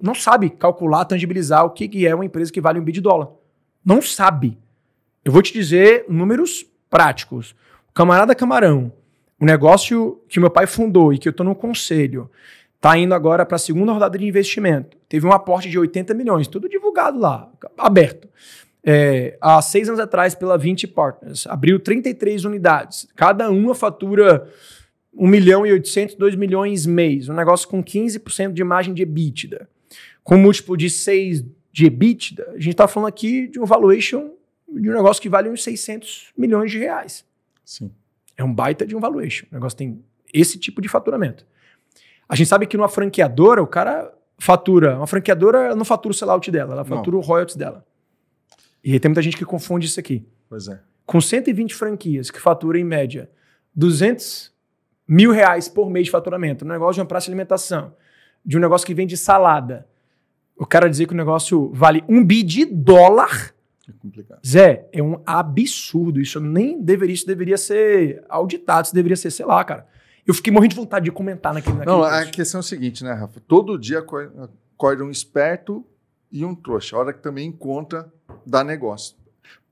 não sabe calcular, tangibilizar o que é uma empresa que vale $1 bilhão. Não sabe. Eu vou te dizer números práticos. O Camarada Camarão, o negócio que meu pai fundou e que eu estou no conselho, está indo agora para a segunda rodada de investimento. Teve um aporte de 80 milhões, tudo divulgado lá, aberto. Há 6 anos atrás, pela 20 Partners, abriu 33 unidades. Cada uma fatura 1 milhão e 800, 2 milhões mês. Um negócio com 15% de margem de EBITDA. Com múltiplo de 6 de EBITDA, a gente está falando aqui de um valuation de um negócio que vale uns 600 milhões de reais. Sim. É um baita de um valuation. O negócio tem esse tipo de faturamento. A gente sabe que numa franqueadora, o cara fatura. Uma franqueadora não fatura o sellout dela, ela fatura o royalties dela. E aí tem muita gente que confunde isso aqui. Pois é. Com 120 franquias que faturam em média 200 mil reais por mês de faturamento, um negócio de uma praça de alimentação, de um negócio que vende salada, o cara dizer que o negócio vale $1 bilhão, É complicado. Zé, é um absurdo. Isso deveria ser auditado, isso deveria ser, sei lá, cara. Eu fiquei morrendo de vontade de comentar naquele Não, a post. questão é o seguinte, né, Rafa? Todo dia acorda um esperto e um trouxa. A hora que também encontra, dá negócio.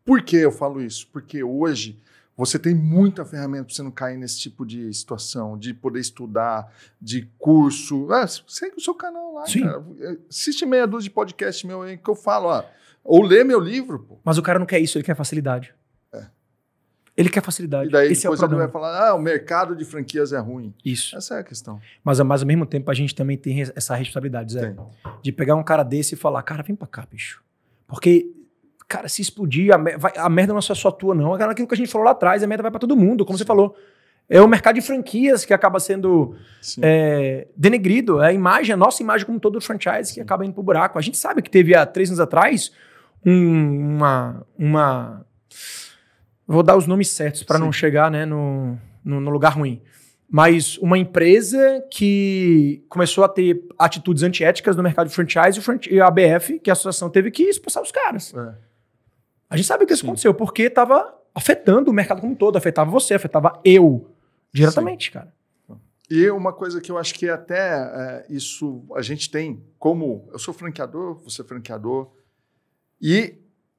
Por que eu falo isso? Porque hoje você tem muita ferramenta para você não cair nesse tipo de situação, de poder estudar, de curso. Segue o seu canal lá, Sim. cara. Assiste meia dúzia de podcast meu aí que eu falo, ou lê meu livro, pô. Mas o cara não quer isso, ele quer facilidade. Ele quer facilidade. E daí Esse é o depois ele problema. vai falar, o mercado de franquias é ruim. Isso. Essa é a questão. Mas ao mesmo tempo a gente também tem essa responsabilidade, Zé. Tem. De pegar um cara desse e falar, cara, vem pra cá, bicho. Porque, cara, se explodir, a merda não é só tua, não. Aquilo que a gente falou lá atrás, a merda vai pra todo mundo, como você falou. É o mercado de franquias que acaba sendo denegrido. É a nossa imagem como todo franchise que acaba indo pro buraco. A gente sabe que teve há 3 anos atrás vou dar os nomes certos para não chegar, né, no lugar ruim. Mas uma empresa que começou a ter atitudes antiéticas no mercado de franchise e a ABF, que a associação, teve que expulsar os caras. A gente sabe o que isso aconteceu, porque estava afetando o mercado como um todo, afetava você, afetava eu diretamente, cara. E uma coisa que eu acho que até isso a gente tem, como eu sou franqueador, você é franqueador, e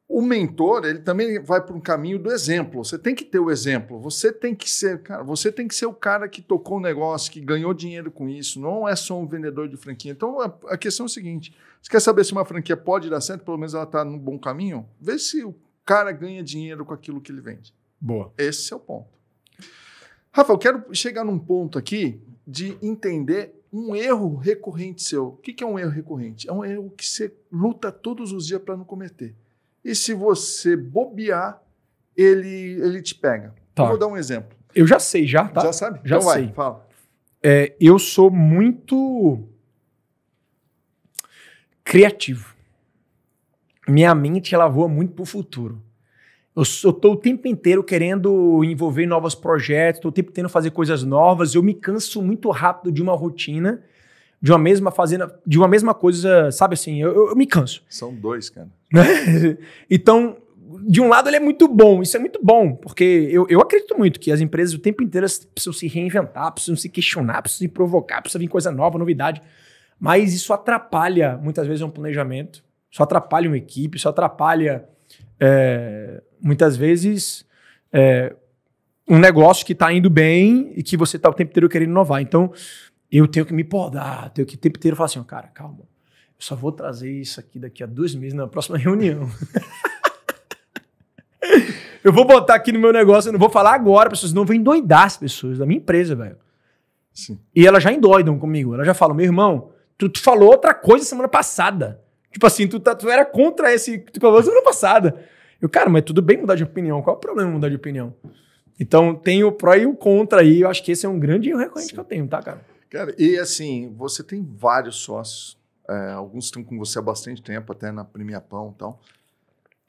o mentor, ele também vai para um caminho do exemplo. Você tem que ter o exemplo. Você tem que ser, cara, o cara que tocou o negócio, que ganhou dinheiro com isso. Não é só um vendedor de franquia. Então, a questão é o seguinte. Você quer saber se uma franquia pode dar certo? Pelo menos ela está num bom caminho? Vê se o cara ganha dinheiro com aquilo que ele vende. Boa. Esse é o ponto. Rafa, eu quero chegar num ponto aqui de entender um erro recorrente seu. O que é um erro recorrente? É um erro que você luta todos os dias para não cometer. E se você bobear, ele te pega. Tá. Eu vou dar um exemplo. Eu já sei, tá? Já sabe? Já então sei. Vai, fala. Eu sou muito criativo. Minha mente, ela voa muito pro futuro. Eu tô o tempo inteiro querendo envolver em novos projetos, tô o tempo inteiro fazer coisas novas. Eu me canso muito rápido de uma rotina, de uma mesma coisa, sabe assim, eu me canso. São 2, cara. Então, de um lado ele é muito bom, isso é muito bom, porque eu acredito muito que as empresas o tempo inteiro precisam se reinventar, precisam se questionar, precisam se provocar, precisa vir coisa nova, novidade, mas isso atrapalha muitas vezes um planejamento, isso atrapalha uma equipe, isso atrapalha muitas vezes um negócio que está indo bem e que você está o tempo inteiro querendo inovar. Então, eu tenho que me podar, tenho que o tempo inteiro falar assim, cara, calma, eu só vou trazer isso aqui daqui a 2 meses na próxima reunião. Eu vou botar aqui no meu negócio, eu não vou falar agora, pessoas não vão endoidar as pessoas da minha empresa, velho. Sim. E elas já endoidam comigo, elas já falam, meu irmão, tu falou outra coisa semana passada. Tipo assim, tu era contra esse que tu falou semana passada. Eu, cara, mas tudo bem mudar de opinião, qual é o problema mudar de opinião? Então tem o pró e o contra aí, eu acho que esse é um grande erro recorrente que eu tenho, tá, cara? Cara, e assim, você tem vários sócios, alguns estão com você há bastante tempo, até na Premia Pão e tal.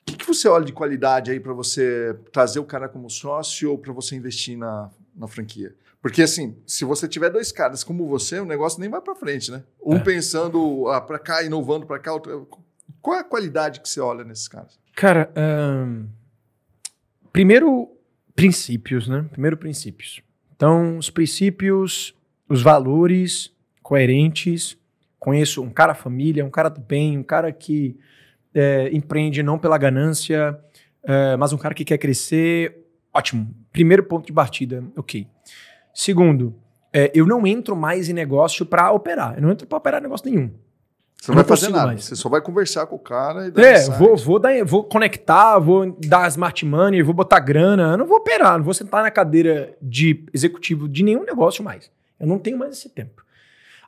O que você olha de qualidade aí para você trazer o cara como sócio ou para você investir na franquia? Porque assim, se você tiver 2 caras como você, o negócio nem vai para frente, né? Um pensando para cá, inovando para cá, outro Qual é a qualidade que você olha nesses caras? Cara, primeiro, princípios, né? Primeiro, princípios. Então, os princípios, os valores coerentes. Conheço um cara família, um cara do bem, um cara que empreende não pela ganância, mas um cara que quer crescer. Ótimo. Primeiro ponto de partida, ok. Segundo, eu não entro mais em negócio para operar. Eu não entro para operar negócio nenhum. Você não vai fazer nada, você só vai conversar com o cara e dar vou conectar, vou dar smart money, vou botar grana, eu não vou operar, não vou sentar na cadeira de executivo de nenhum negócio mais. Eu não tenho mais esse tempo.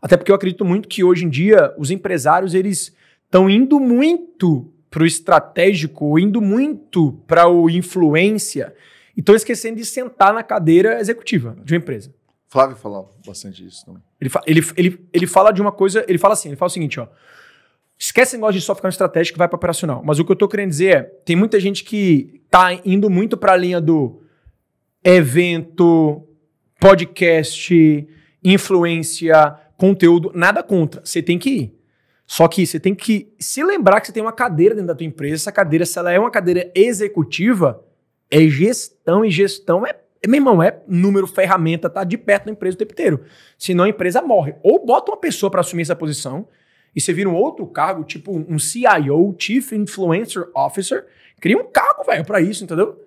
Até porque eu acredito muito que hoje em dia os empresários eles estão indo muito para o estratégico, indo muito para o influência e estão esquecendo de sentar na cadeira executiva de uma empresa. Flávio fala bastante disso também. Ele fala de uma coisa, ele fala o seguinte, ó. Esquece esse negócio de só ficar no estratégico e vai para operacional. Mas o que eu tô querendo dizer é, tem muita gente que tá indo muito para a linha do evento, podcast, influência, conteúdo, nada contra. Você tem que ir. Só que você tem que se lembrar que você tem uma cadeira dentro da tua empresa. Essa cadeira, se ela é uma cadeira executiva, é gestão, e gestão meu irmão, é número, ferramenta, tá de perto da empresa o tempo inteiro. Senão a empresa morre. Ou bota uma pessoa para assumir essa posição e você vira um outro cargo, tipo um CIO, Chief Influencer Officer. Cria um cargo, velho, para isso, entendeu?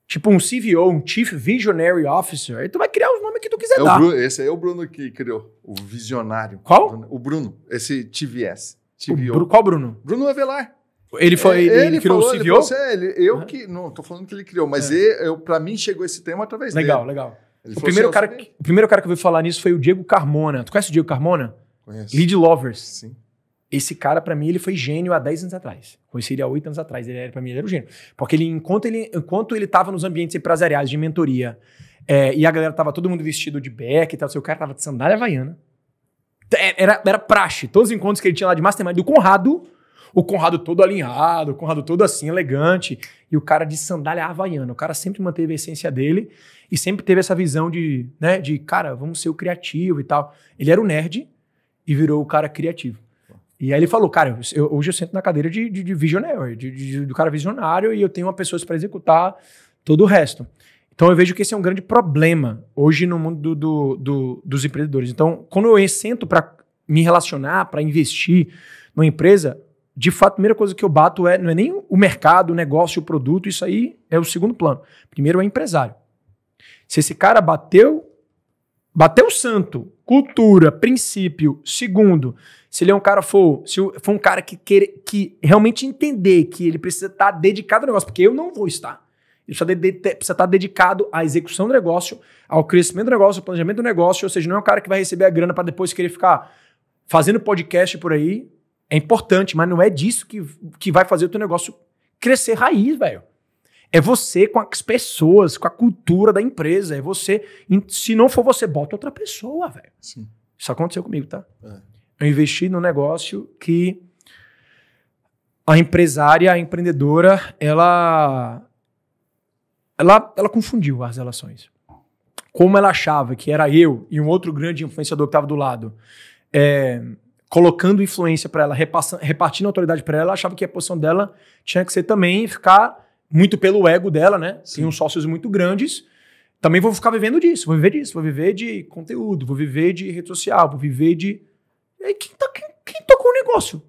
Tipo um CVO, um Chief Visionary Officer. Aí tu vai criar os nomes que tu quiser dar. Esse aí é o Bruno que criou, o visionário. Qual? O Bruno, esse TVS. Qual Bruno? Bruno Avelar. Ele criou o CVO? Não tô falando que ele criou, mas pra mim chegou esse tema através dele. Legal. O primeiro cara que veio falar nisso foi o Diego Carmona. Tu conhece o Diego Carmona? Conheço. Lead Lovers. Sim. Esse cara, pra mim, ele foi gênio há 10 anos atrás. Conheci ele há 8 anos atrás. Pra mim, ele era um gênio. Porque enquanto ele tava nos ambientes empresariais de mentoria, e a galera tava todo mundo vestido de beck e tal, o cara tava de sandália havaiana. Era praxe. Todos os encontros que ele tinha lá de mastermind do Conrado, o Conrado todo alinhado, o Conrado todo assim, elegante, e o cara de sandália havaiana. O cara sempre manteve a essência dele e sempre teve essa visão de cara, vamos ser o criativo e tal. Ele era o nerd e virou o cara criativo. E aí ele falou, cara, hoje eu sento na cadeira de visionário, do cara visionário, e eu tenho uma pessoa para executar todo o resto. Então eu vejo que esse é um grande problema hoje no mundo dos empreendedores. Então, quando eu sento para me relacionar, para investir numa empresa, de fato, a primeira coisa que eu bato não é nem o mercado, o negócio, o produto, isso aí é o segundo plano. Primeiro é o empresário. Se esse cara bateu santo, cultura, princípio. Segundo, se ele é um cara se for um cara que realmente entender que ele precisa estar dedicado ao negócio, porque eu não vou estar. Ele precisa estar dedicado à execução do negócio, ao crescimento do negócio, ao planejamento do negócio, ou seja, não é um cara que vai receber a grana para depois querer ficar fazendo podcast por aí. É importante, mas não é disso que vai fazer o teu negócio crescer raiz, velho. É você com as pessoas, com a cultura da empresa. É você. Se não for você, bota outra pessoa, velho. Sim. Isso aconteceu comigo, tá? Eu investi num negócio que a empresária, a empreendedora, ela confundiu as relações. Como ela achava que era eu e um outro grande influenciador que estava do lado, colocando influência para ela, repartindo autoridade para ela achava que a posição dela tinha que ser também ficar muito pelo ego dela, né? Sim. Tem uns sócios muito grandes. Também vou ficar vivendo disso, vou viver de conteúdo, vou viver de rede social, vou viver de... Quem tocou o negócio?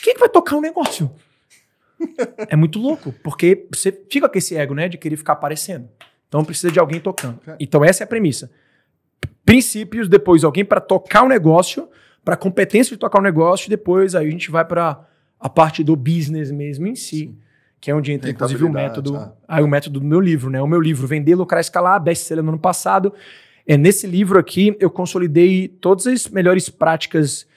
Quem que vai tocar o negócio? É muito louco, porque você fica com esse ego, né? De querer ficar aparecendo. Então precisa de alguém tocando. Então essa é a premissa. Princípios, depois alguém para tocar o negócio, para a competência de tocar o negócio, e depois aí a gente vai para a parte do business mesmo em si. Sim. Que é onde entra, inclusive, o método. O método do meu livro, né? O meu livro, Vender, Lucrar, Escalar, best-seller no ano passado. Nesse livro aqui, eu consolidei todas as melhores práticas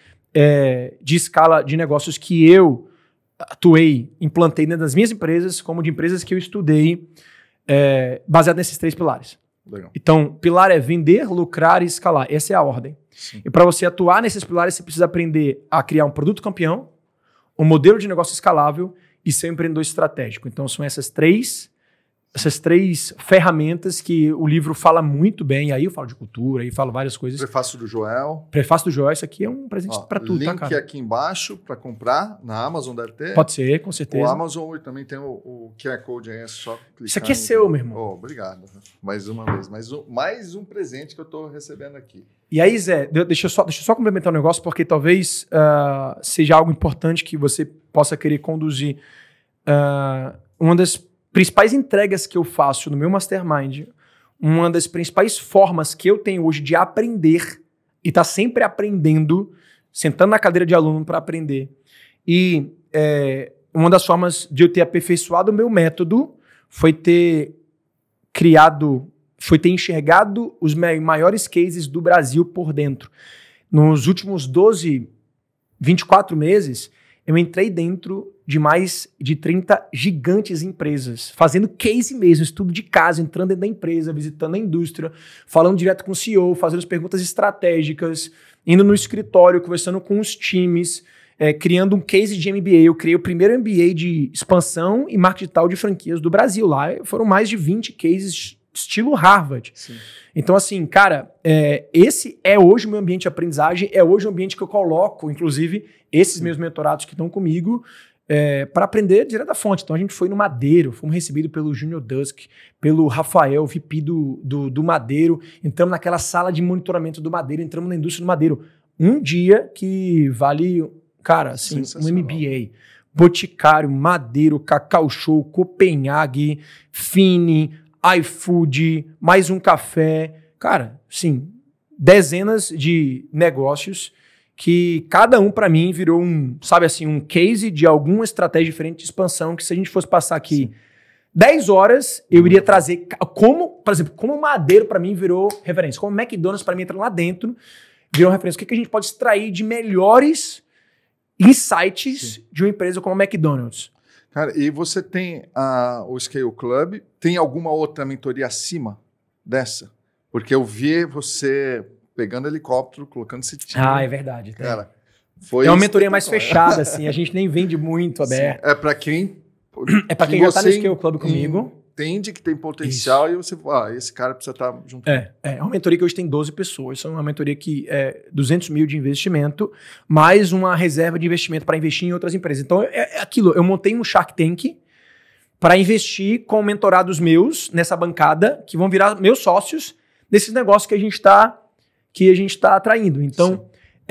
de escala de negócios que eu atuei, implantei dentro das minhas empresas, como de empresas que eu estudei, baseado nesses 3 pilares. Legal. Então, pilar é vender, lucrar e escalar. Essa é a ordem. Sim. E para você atuar nesses pilares, você precisa aprender a criar um produto campeão, um modelo de negócio escalável e ser um empreendedor estratégico. Então, são essas 3 essas três ferramentas que o livro fala muito bem. Aí eu falo de cultura, aí falo várias coisas. Prefácio do Joel. Prefácio do Joel, isso aqui é um presente para tudo, tá, cara? Link aqui embaixo para comprar. Na Amazon deve ter. Pode ser, com certeza. O Amazon também tem o QR Code aí, é só clicar. Isso aqui é seu, meu irmão. Oh, obrigado. Mais uma vez. Mais um presente que eu tô recebendo aqui. E aí, Zé, deixa eu só complementar um negócio, porque talvez seja algo importante que você possa querer conduzir. Uma das principais entregas que eu faço no meu Mastermind, uma das principais formas que eu tenho hoje de aprender e estar sempre aprendendo, sentando na cadeira de aluno para aprender. E uma das formas de eu ter aperfeiçoado o meu método foi ter enxergado os maiores cases do Brasil por dentro. Nos últimos 24 meses, eu entrei dentro de mais de 30 gigantes empresas, fazendo case mesmo, estudo de caso, entrando dentro da empresa, visitando a indústria, falando direto com o CEO, fazendo as perguntas estratégicas, indo no escritório, conversando com os times, criando um case de MBA. Eu criei o primeiro MBA de expansão e marketing digital de franquias do Brasil. Lá foram mais de 20 cases estilo Harvard. Sim. Então, assim, cara, esse é hoje o meu ambiente de aprendizagem, é hoje o ambiente que eu coloco, inclusive, esses meus mentorados que estão comigo, para aprender direto da fonte. Então, a gente foi no Madeiro, fomos recebidos pelo Junior Dusk, pelo Rafael, VP do Madeiro, entramos naquela sala de monitoramento do Madeiro, entramos na indústria do Madeiro. Um dia que vale, cara, assim, um MBA. Boticário, Madeiro, Cacau Show, Copenhague, Fini, iFood, mais um café. Cara, sim, dezenas de negócios que cada um, para mim, virou um case de alguma estratégia diferente de expansão, que se a gente fosse passar aqui 10 horas, eu iria trazer como, por exemplo, como o Madeiro, para mim, virou referência. Como o McDonald's, para mim, entra lá dentro, virou referência. O que a gente pode extrair de melhores insights de uma empresa como a McDonald's? Cara, e você tem o Scale Club, tem alguma outra mentoria acima dessa? Porque eu vi você pegando helicóptero, colocando esse time. É verdade. Cara, é uma mentoria mais fechada, assim, a gente nem vende muito aberto. É para quem... já está no Scale Club comigo. Entende que tem potencial. Isso. E você esse cara precisa estar junto. É uma mentoria que hoje tem 12 pessoas. É uma mentoria que é 200 mil de investimento, mais uma reserva de investimento para investir em outras empresas. Então, é aquilo. Eu montei um Shark Tank para investir com mentorados meus nessa bancada, que vão virar meus sócios nesses negócios que a gente está atraindo. Então,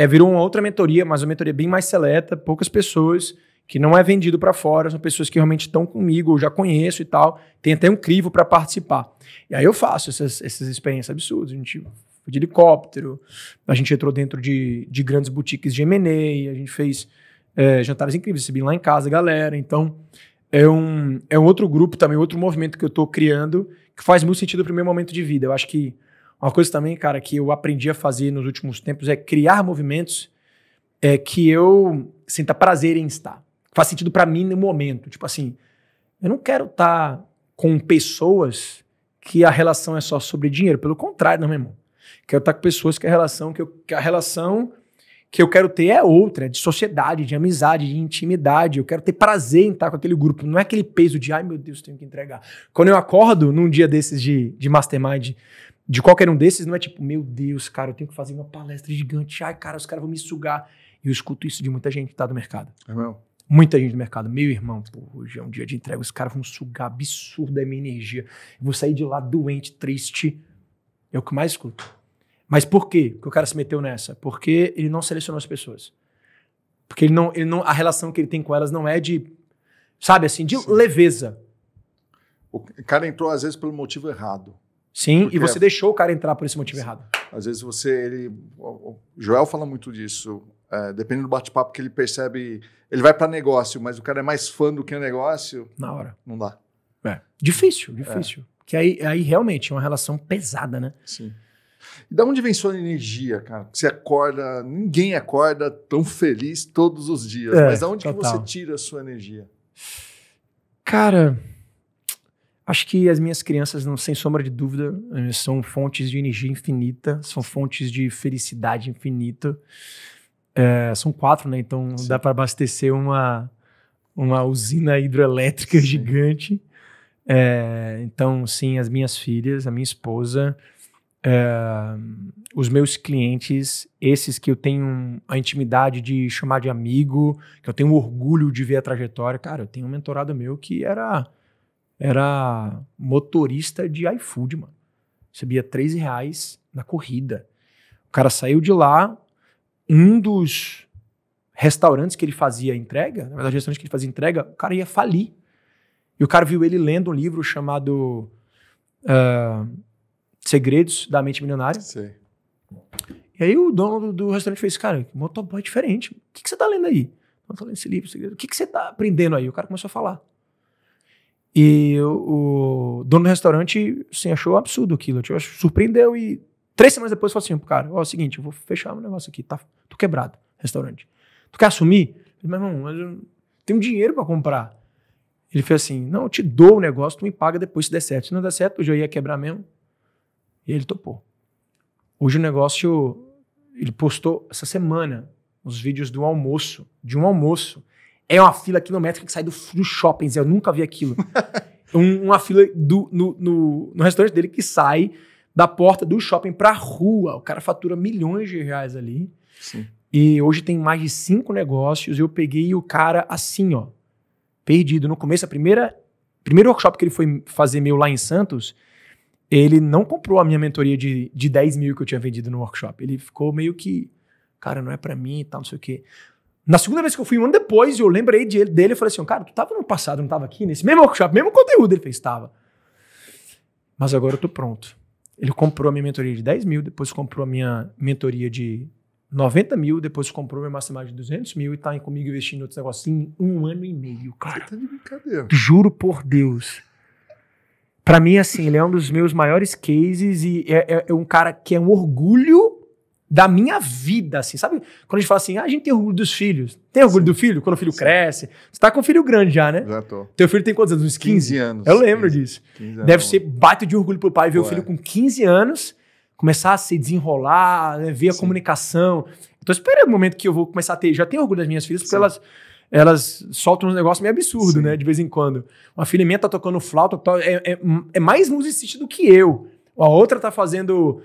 virou uma outra mentoria, mas uma mentoria bem mais seleta, poucas pessoas, que não é vendido para fora, são pessoas que realmente estão comigo, eu já conheço e tal, tem até um crivo para participar. E aí eu faço essas experiências absurdas. A gente foi de helicóptero, a gente entrou dentro de grandes boutiques de M&A, a gente fez jantares incríveis, recebi lá em casa, galera. Então, é um outro grupo também, outro movimento que eu estou criando, que faz muito sentido para o meu momento de vida. Eu acho que uma coisa também, cara, que eu aprendi a fazer nos últimos tempos é criar movimentos que eu sinta prazer em estar. Faz sentido pra mim no momento. Tipo assim, eu não quero estar com pessoas que a relação é só sobre dinheiro. Pelo contrário, não, meu irmão. Quero estar com pessoas que a relação que eu quero ter é outra. É de sociedade, de amizade, de intimidade. Eu quero ter prazer em estar com aquele grupo. Não é aquele peso de, ai meu Deus, tenho que entregar. Quando eu acordo num dia desses de mastermind, de qualquer um desses, não é tipo, meu Deus, cara, eu tenho que fazer uma palestra gigante. Ai, cara, os caras vão me sugar. Eu escuto isso de muita gente que tá no mercado. É mesmo? Muita gente do mercado. Meu irmão, hoje é um dia de entrega, os caras vão sugar absurda a minha energia. Eu vou sair de lá doente, triste. É o que mais escuto. Mas por quê que o cara se meteu nessa? Porque ele não selecionou as pessoas. Porque a relação que ele tem com elas não é de, sabe assim, de leveza. O cara entrou às vezes pelo motivo errado. Sim, porque e você deixou o cara entrar por esse motivo errado. Às vezes o Joel fala muito disso. Dependendo do bate-papo que ele percebe, ele vai para negócio, mas o cara é mais fã do que o negócio. Na hora. Não dá. Difícil. Que aí realmente é uma relação pesada, né? Sim. E da onde vem sua energia, cara? Você acorda, ninguém acorda tão feliz todos os dias, mas da onde que você tira a sua energia? Cara, acho que as minhas crianças, sem sombra de dúvida, são fontes de energia infinita, são fontes de felicidade infinita. São 4, né? Então dá para abastecer uma usina hidrelétrica gigante. Então, sim, as minhas filhas, a minha esposa, os meus clientes, esses que eu tenho a intimidade de chamar de amigo, que eu tenho orgulho de ver a trajetória. Cara, eu tenho um mentorado meu que era motorista de iFood, mano. Recebia R$13 na corrida. O cara saiu de lá, um dos restaurantes que ele fazia entrega, na verdade, restaurante que ele fazia entrega, o cara ia falir. E o cara viu ele lendo um livro chamado Segredos da Mente Milionária. Sei. E aí o dono do restaurante fez, cara, motoboy é diferente. O que você tá lendo aí? Eu tô lendo esse livro, Segredos. O que você tá aprendendo aí? O cara começou a falar. E o dono do restaurante, assim, achou absurdo aquilo. Surpreendeu e 3 semanas depois falou assim pro cara, ó, é o seguinte, eu vou fechar meu negócio aqui, tá? Tô quebrado, restaurante. Tu quer assumir? Meu irmão, mas eu tenho dinheiro pra comprar. Ele fez assim, não, eu te dou o negócio, tu me paga depois se der certo. Se não der certo, hoje eu ia quebrar mesmo. E ele topou. Hoje o negócio, ele postou essa semana os vídeos de um almoço. É uma fila quilométrica que sai do shopping, eu nunca vi aquilo. Uma fila no restaurante dele que sai da porta do shopping pra rua. O cara fatura milhões de reais ali. Sim. E hoje tem mais de 5 negócios. Eu peguei o cara assim, ó, perdido. No começo, primeiro workshop que ele foi fazer meu lá em Santos, ele não comprou a minha mentoria de 10 mil que eu tinha vendido no workshop. Ele ficou meio que, cara, não é pra mim e tal, não sei o quê. Na segunda vez que eu fui, um ano depois, eu lembrei dele, eu falei assim, cara, tu tava no passado, não tava aqui nesse mesmo workshop, mesmo conteúdo? Ele fez, estava. Mas agora eu tô pronto. Ele comprou a minha mentoria de 10 mil, depois comprou a minha mentoria de 90 mil, depois comprou meu mastermind de 200 mil e tá comigo investindo em outros negócios em 1 ano e meio, cara. Você tá de brincadeira. Juro por Deus. Pra mim, assim, ele é um dos meus maiores cases e é um cara que é um orgulho da minha vida, assim, sabe? Quando a gente fala assim, a gente tem orgulho dos filhos. Tem orgulho do filho? Quando o filho cresce. Você tá com um filho grande já, né? Já tô. Teu filho tem quantos anos? Uns 15 anos. Eu lembro disso. 15 anos. Deve ser baita de orgulho pro pai ver o filho com 15 anos começar a se desenrolar, né, ver a comunicação. Eu tô esperando o momento que eu vou começar a ter. Já tenho orgulho das minhas filhas, porque elas soltam uns negócios meio absurdos, né? De vez em quando. Uma filha minha tá tocando flauta, é mais musicista do que eu. A outra tá fazendo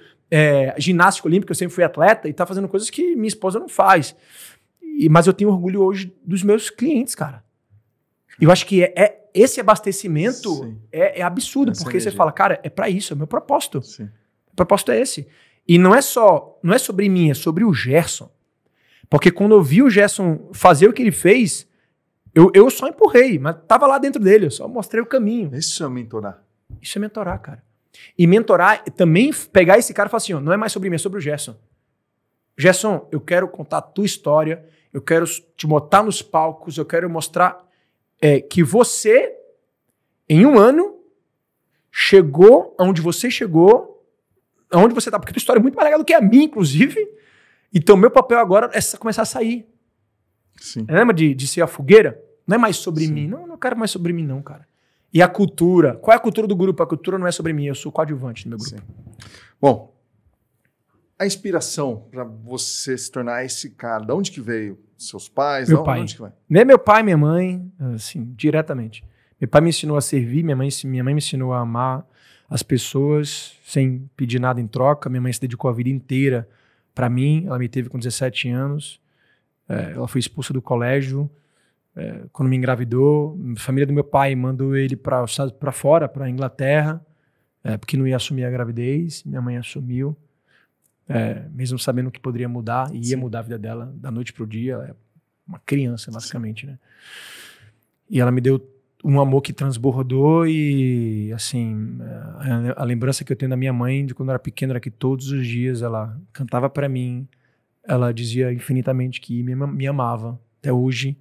ginástica olímpica, eu sempre fui atleta, e tá fazendo coisas que minha esposa não faz. Mas eu tenho orgulho hoje dos meus clientes, cara. Eu acho que esse abastecimento é absurdo, essa porque energia. Você fala, cara, é pra isso, é o meu propósito. Sim. O propósito é esse. E não é sobre mim, é sobre o Gerson. Porque quando eu vi o Gerson fazer o que ele fez, eu só empurrei, mas tava lá dentro dele, eu só mostrei o caminho. Isso é mentorar. Isso é mentorar, cara. E mentorar é também pegar esse cara e falar assim, ó, não é mais sobre mim, é sobre o Gerson. Gerson, eu quero contar a tua história, eu quero te botar nos palcos, eu quero mostrar que você, em 1 ano, chegou aonde você chegou, aonde você tá, porque a tua história é muito mais legal do que a minha, inclusive. Então, meu papel agora é começar a sair. Sim. Lembra de ser a fogueira? Não é mais sobre mim. Não quero mais sobre mim, não, cara. E a cultura? Qual é a cultura do grupo? A cultura não é sobre mim, eu sou coadjuvante no meu grupo. Sim. Bom, a inspiração para você se tornar esse cara, de onde que veio? Seus pais? Meu pai. Onde que vai? Meu pai e minha mãe, assim, diretamente. Meu pai me ensinou a servir, minha mãe me ensinou a amar as pessoas sem pedir nada em troca. Minha mãe se dedicou a vida inteira para mim, ela me teve com 17 anos, ela foi expulsa do colégio quando me engravidou. A família do meu pai mandou ele para fora, para a Inglaterra, porque não ia assumir a gravidez. Minha mãe assumiu, mesmo sabendo que poderia mudar, e ia mudar a vida dela da noite para o dia. Ela é uma criança, basicamente, né? E ela me deu um amor que transbordou e, assim, a lembrança que eu tenho da minha mãe de quando eu era pequeno era que todos os dias ela cantava para mim, ela dizia infinitamente que me amava, até hoje.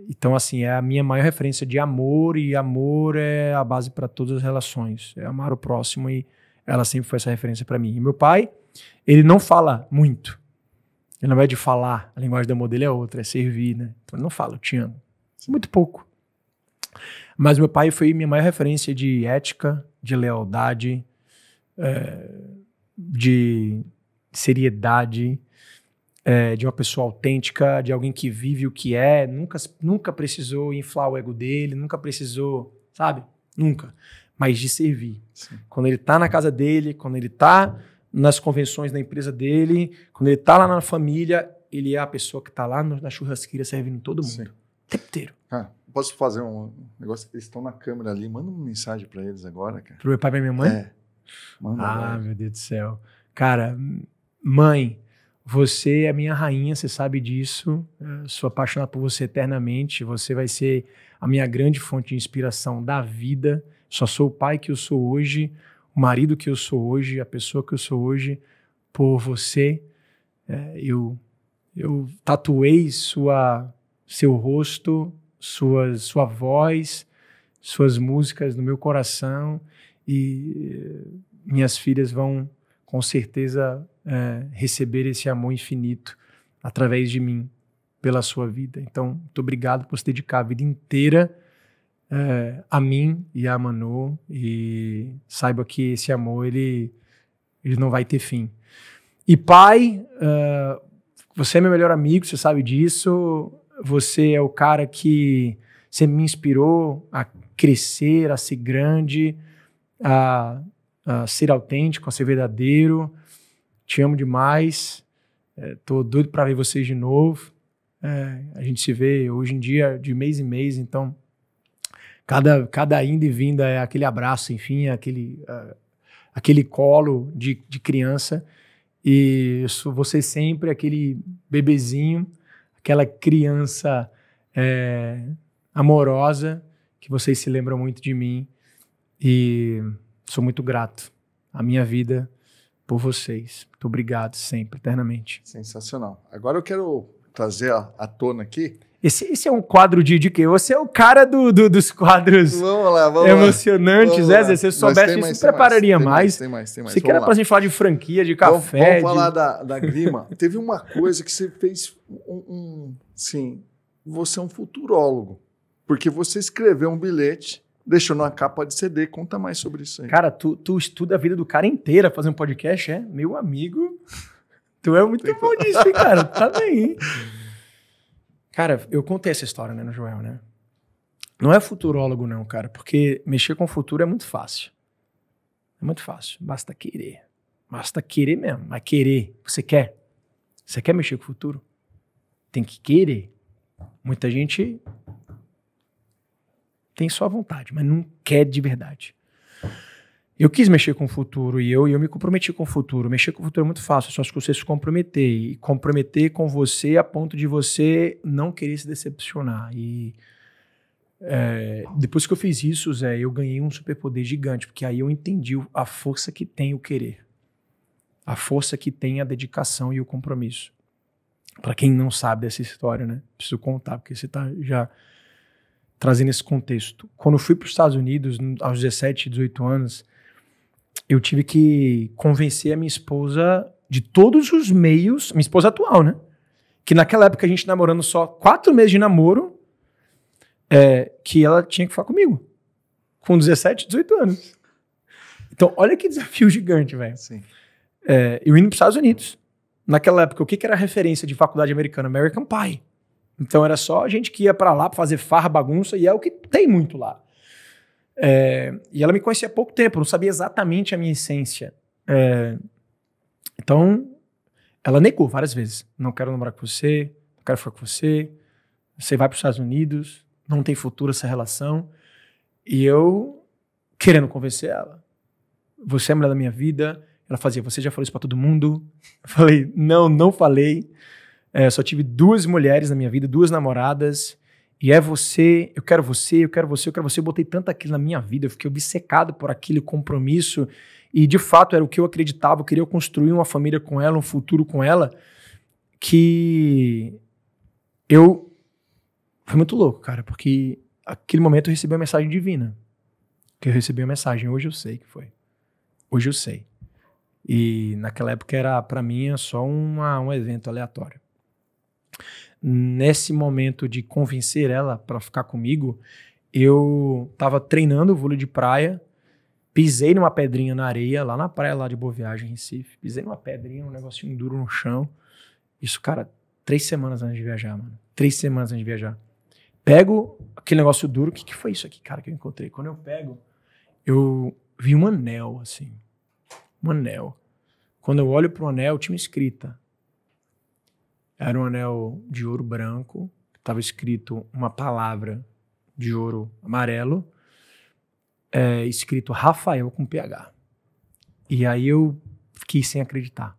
Então, assim, é a minha maior referência de amor, e amor é a base para todas as relações, é amar o próximo, e ela sempre foi essa referência para mim. E meu pai, ele não fala muito, ele não é de falar, a linguagem do amor dele é outra, é servir, né? Então ele não fala, eu te amo, muito pouco. Mas meu pai foi minha maior referência de ética, de lealdade, de seriedade, de uma pessoa autêntica, de alguém que vive o que é, nunca precisou inflar o ego dele, nunca precisou sabe? Nunca. Mas de servir. Sim. Quando ele tá na casa dele, quando ele tá nas convenções da empresa dele, quando ele tá lá na família, ele é a pessoa que tá lá na churrasqueira servindo todo mundo. Sim. O tempo inteiro. Cara, posso fazer um negócio? Eles estão na câmera ali. Manda uma mensagem pra eles agora, cara. Pro meu pai e pra minha mãe? É. Manda agora. Meu Deus do céu. Cara, mãe, você é minha rainha, você sabe disso. Eu sou apaixonado por você eternamente. Você vai ser a minha grande fonte de inspiração da vida. Só sou o pai que eu sou hoje, o marido que eu sou hoje, a pessoa que eu sou hoje por você. Eu tatuei seu rosto, sua voz, suas músicas no meu coração e minhas filhas vão com certeza receber esse amor infinito através de mim, pela sua vida. Então, muito obrigado por se dedicar a vida inteira a mim e a Manu, e saiba que esse amor ele não vai ter fim. E pai, você é meu melhor amigo, você sabe disso. Você é o cara que sempre me inspirou a crescer, a ser grande, a ser autêntico, a ser verdadeiro. Te amo demais. Tô doido para ver vocês de novo. A gente se vê hoje em dia de mês em mês, então cada ida e vinda é aquele abraço, enfim, aquele colo de criança. E você sempre aquele bebezinho, aquela criança amorosa, que vocês se lembram muito de mim. E sou muito grato à minha vida por vocês. Muito obrigado sempre, eternamente. Sensacional. Agora eu quero trazer à tona aqui. Esse é um quadro de quê? Você é o cara dos quadros emocionantes, vamos lá. Se você soubesse isso, você prepararia mais. Tem mais. Você quer pra gente falar de franquia, de café. Vamos falar da Grima. Teve uma coisa que você fez, sim, você é um futurólogo, porque você escreveu um bilhete, deixou numa capa de CD. Conta mais sobre isso aí. Cara, tu estuda a vida do cara inteira fazendo podcast, Meu amigo, tu é muito bom disso, hein, cara? Tá bem, hein? Cara, eu contei essa história, no Joel, Não é futurólogo, não, cara, porque mexer com o futuro é muito fácil. É muito fácil. Basta querer. Basta querer mesmo. Mas querer, você quer? Você quer mexer com o futuro? Tem que querer. Muita gente tem só vontade, mas não quer de verdade. Eu quis mexer com o futuro e eu me comprometi com o futuro. Mexer com o futuro é muito fácil, só que você se comprometer. E comprometer com você a ponto de você não querer se decepcionar. E depois que eu fiz isso, Zé, eu ganhei um superpoder gigante, porque aí eu entendi a força que tem o querer. A força que tem a dedicação e o compromisso. Para quem não sabe dessa história, Preciso contar, porque você está já trazendo esse contexto. Quando eu fui para os Estados Unidos, aos 17, 18 anos, eu tive que convencer a minha esposa de todos os meios, minha esposa atual, que naquela época a gente namorando só 4 meses de namoro, que ela tinha que ficar comigo, com 17, 18 anos. Então, olha que desafio gigante, velho. Eu indo para os Estados Unidos. Naquela época, o que era referência de faculdade americana? American Pie. Então, era só a gente que ia para lá para fazer farra, bagunça, e é o que tem muito lá. E ela me conhecia há pouco tempo, não sabia exatamente a minha essência. Então, ela negou várias vezes. Não quero namorar com você, não quero ficar com você, você vai para os Estados Unidos, não tem futuro essa relação. E eu, querendo convencer ela, você é a mulher da minha vida. Ela fazia, você já falou isso para todo mundo? Eu falei, não falei. Só tive 2 mulheres na minha vida, 2 namoradas. E você, eu quero você, eu quero você, eu quero você. Eu botei tanto aquilo na minha vida, eu fiquei obcecado por aquele compromisso. E, de fato, era o que eu acreditava. Eu queria construir uma família com ela, um futuro com ela. Que foi muito louco, cara. Porque naquele momento eu recebi uma mensagem divina. Que eu recebi uma mensagem. Hoje eu sei que foi. Hoje eu sei. E naquela época era, pra mim, só um evento aleatório. Nesse momento de convencer ela para ficar comigo, eu tava treinando vôlei de praia, pisei numa pedrinha na areia, lá na praia lá de Boa Viagem, Recife. Pisei numa pedrinha, um negocinho duro no chão. Isso, cara, 3 semanas antes de viajar, mano. 3 semanas antes de viajar. Pego aquele negócio duro. O que foi isso aqui, cara, que eu encontrei? Quando eu pego, eu vi um anel, assim. Um anel. Quando eu olho pro anel, tinha uma escrita. Era um anel de ouro branco. Estava escrito uma palavra de ouro amarelo. Escrito Rafael com PH. E aí eu fiquei sem acreditar.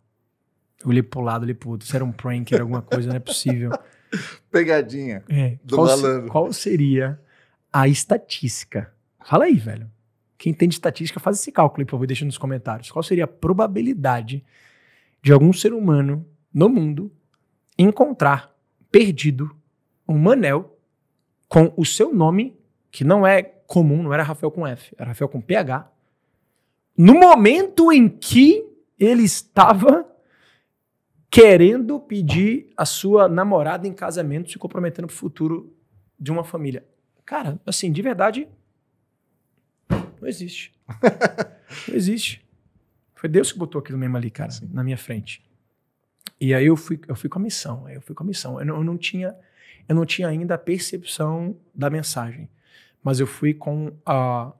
Eu olhei pro lado, olhei pro outro. Isso era um prank, era alguma coisa, não é possível. Pegadinha do malandro. Qual seria a estatística? Fala aí, velho. Quem entende estatística, faz esse cálculo aí, por favor, deixa nos comentários. Qual seria a probabilidade de algum ser humano no mundo encontrar perdido um anel com o seu nome, que não é comum, não era Rafael com F, era Rafael com PH, no momento em que ele estava querendo pedir a sua namorada em casamento, se comprometendo pro futuro de uma família. Cara, assim, de verdade, não existe. Não existe. Foi Deus que botou aquilo mesmo ali, cara, sim, na minha frente. E aí eu fui com a missão. Eu não tinha ainda a percepção da mensagem, mas eu fui com a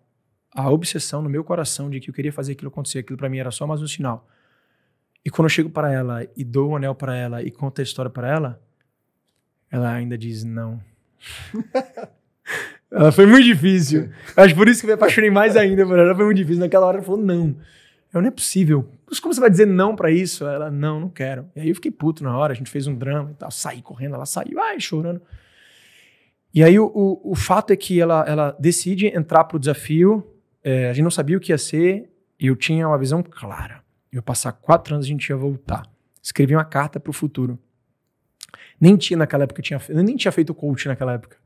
obsessão no meu coração de que eu queria fazer aquilo acontecer. Aquilo para mim era só mais um sinal. E quando eu chego para ela e dou o anel para ela e conto a história para ela, ela ainda diz não. Ela foi muito difícil. Acho por isso que eu me apaixonei mais ainda por ela. Foi muito difícil. Naquela hora ela falou não. Não é possível. Mas como você vai dizer não pra isso? Ela, não quero. E aí eu fiquei puto na hora, a gente fez um drama e tal, saí correndo, ela saiu, chorando. E aí o fato é que ela decide entrar pro desafio, a gente não sabia o que ia ser, e eu tinha uma visão clara. Eu ia passar 4 anos, a gente ia voltar. Escrevi uma carta pro futuro. Nem tinha naquela época, eu nem tinha feito coach naquela época.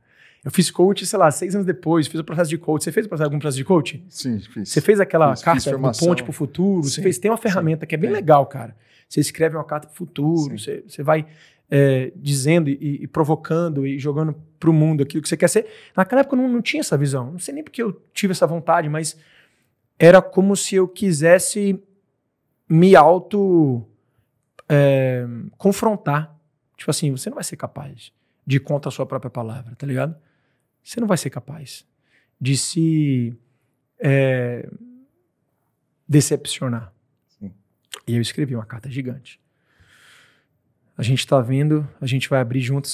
Eu fiz coach, sei lá, 6 anos depois, fiz o processo de coach. Você fez algum processo de coach? Sim, fiz. Você fez aquela carta do ponte pro futuro? Sim, você fez, tem uma ferramenta que é bem legal, cara. Você escreve uma carta pro futuro, você vai dizendo e provocando e jogando pro mundo aquilo que você quer ser. Naquela época eu não tinha essa visão. Não sei nem porque eu tive essa vontade, mas era como se eu quisesse me confrontar. Tipo assim, você não vai ser capaz de contar a sua própria palavra, tá ligado? Você não vai ser capaz de se decepcionar. Sim. E eu escrevi uma carta gigante. A gente está vendo, a gente vai abrir junto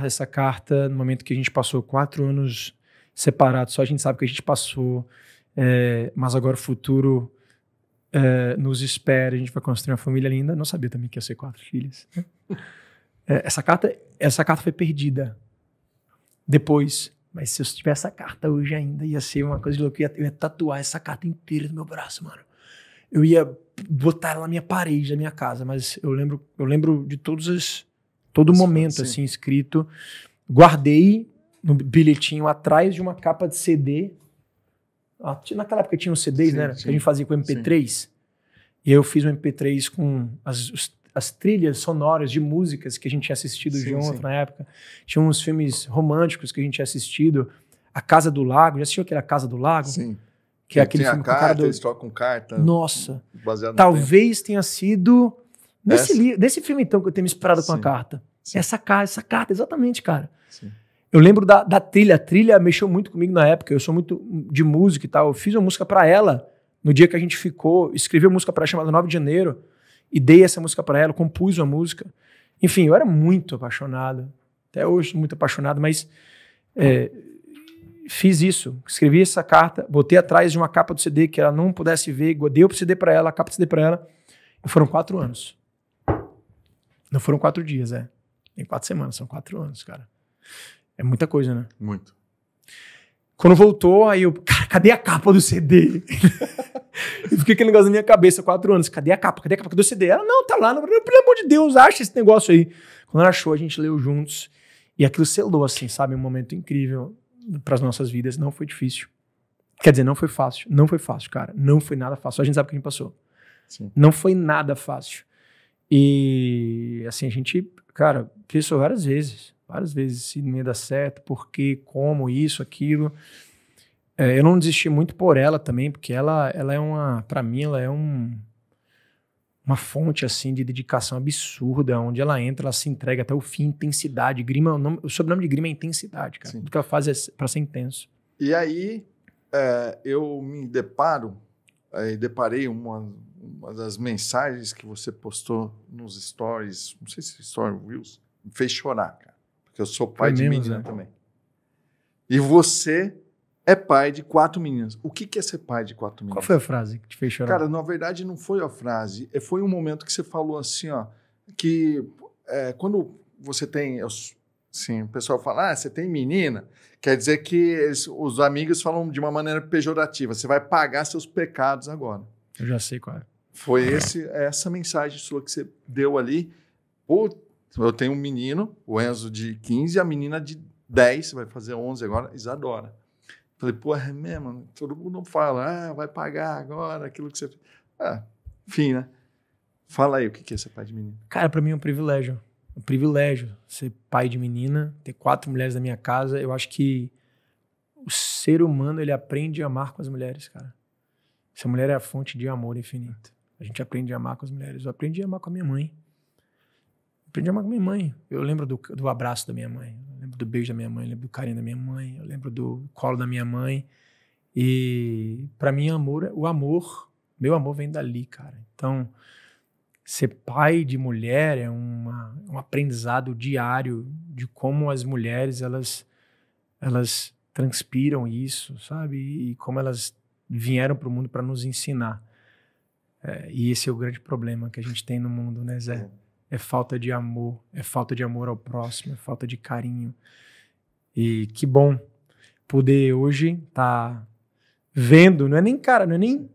essa carta no momento que a gente passou 4 anos separados, só a gente sabe que a gente passou, mas agora o futuro nos espera, a gente vai construir uma família linda. Não sabia também que ia ser 4 filhas. Né? Essa carta foi perdida depois. Mas se eu tivesse essa carta hoje ainda, ia ser uma coisa de louco. Eu ia tatuar essa carta inteira no meu braço, mano. Eu ia botar ela na minha parede da minha casa. Mas eu lembro de todo momento, assim, escrito. Guardei no bilhetinho atrás de uma capa de CD. Naquela época tinha uns CDs, né? Que a gente fazia com MP3. Sim. E eu fiz um MP3 com as trilhas sonoras de músicas que a gente tinha assistido junto na época. Tinha uns filmes românticos que a gente tinha assistido. A Casa do Lago. Já assistiu aquele A Casa do Lago? Sim. Que é aquele filme com carta, eles trocam carta. Nossa. Talvez tenha sido nesse filme, então, que eu tenho me inspirado com a carta. Sim. Essa carta, exatamente, cara. Sim. Eu lembro da trilha. A trilha mexeu muito comigo na época. Eu sou muito de música e tal. Eu fiz uma música pra ela no dia que a gente ficou. Escrevi uma música pra ela chamada 9 de Janeiro. E dei essa música para ela, compus uma música. Enfim, eu era muito apaixonado. Até hoje sou muito apaixonado, mas fiz isso. Escrevi essa carta, botei atrás de uma capa do CD que ela não pudesse ver, dei o CD para ela, a capa do CD para ela. E foram 4 anos. Não foram 4 dias, nem 4 semanas, são 4 anos, cara. É muita coisa, né? Muito. Quando voltou, aí eu, cara, cadê a capa do CD? E fiquei aquele negócio na minha cabeça, 4 anos. Cadê a capa? Cadê o CD? Ela, não, tá lá. Pelo amor de Deus, acha esse negócio aí. Quando ela achou, a gente leu juntos. E aquilo selou, assim, sabe? Um momento incrível para as nossas vidas. Não foi difícil. Quer dizer, não foi fácil. Não foi fácil, cara. Não foi nada fácil. Só a gente sabe o que a gente passou. Sim. Não foi nada fácil. E, assim, a gente, cara, pensou várias vezes se não ia dar certo, por quê, como, isso, aquilo. Eu não desisti muito por ela também, porque ela é pra mim, ela é um uma fonte assim de dedicação absurda, onde ela entra, ela se entrega até o fim, intensidade. Grima, o sobrenome de Grima é intensidade, cara. Sim. Tudo que ela faz é para ser intenso. E aí eu me deparei uma das mensagens que você postou nos stories, não sei se story Reels, me fez chorar, cara. Porque eu sou pai de menina também. E você é pai de 4 meninas. O que é ser pai de 4 meninas? Qual foi a frase que te fez chorar? Cara, na verdade não foi a frase. Foi um momento que você falou assim, ó, que quando você tem... Assim, o pessoal fala, você tem menina, quer dizer que os amigos falam de uma maneira pejorativa. Você vai pagar seus pecados agora. Eu já sei qual é. Foi essa mensagem sua que você deu ali. Pô, eu tenho um menino, o Enzo de 15, e a menina de 10, vai fazer 11 agora, Isadora. Falei, pô, é mesmo? Todo mundo fala, vai pagar agora aquilo que você... enfim, né? Fala aí, o que é ser pai de menina? Cara, pra mim é um privilégio. Um privilégio ser pai de menina, ter 4 mulheres na minha casa. Eu acho que o ser humano, ele aprende a amar com as mulheres, cara. Essa mulher é a fonte de amor infinito. A gente aprende a amar com as mulheres. Eu aprendi a amar com a minha mãe. Aprendi a amar com a minha mãe. Eu lembro do abraço da minha mãe. Eu lembro do beijo da minha mãe. Eu lembro do carinho da minha mãe. Eu lembro do colo da minha mãe. E pra mim, meu amor vem dali, cara. Então, ser pai de mulher é um aprendizado diário de como as mulheres, elas transpiram isso, sabe? E como elas vieram para o mundo para nos ensinar. E esse é o grande problema que a gente tem no mundo, né, Zé? É falta de amor ao próximo, é falta de carinho. E que bom poder hoje estar vendo, não é nem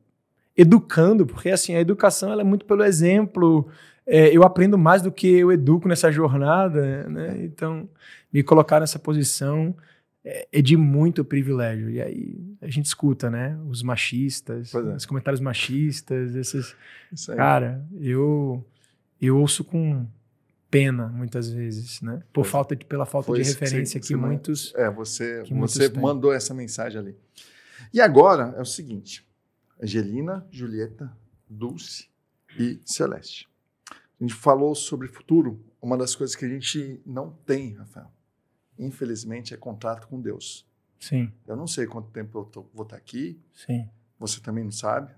educando, porque assim, a educação ela é muito pelo exemplo. Eu aprendo mais do que eu educo nessa jornada, né? Então, me colocar nessa posição é de muito privilégio. E aí a gente escuta, né? Os machistas, os comentários machistas, esses... Cara, eu ouço com pena muitas vezes, né? Pela falta de referência que muitos... Você mandou essa mensagem ali. E agora é o seguinte... Angelina, Julieta, Dulce e Celeste. A gente falou sobre futuro. Uma das coisas que a gente não tem, Rafael, infelizmente, é contato com Deus. Sim. Eu não sei quanto tempo eu vou estar aqui. Sim. Você também não sabe.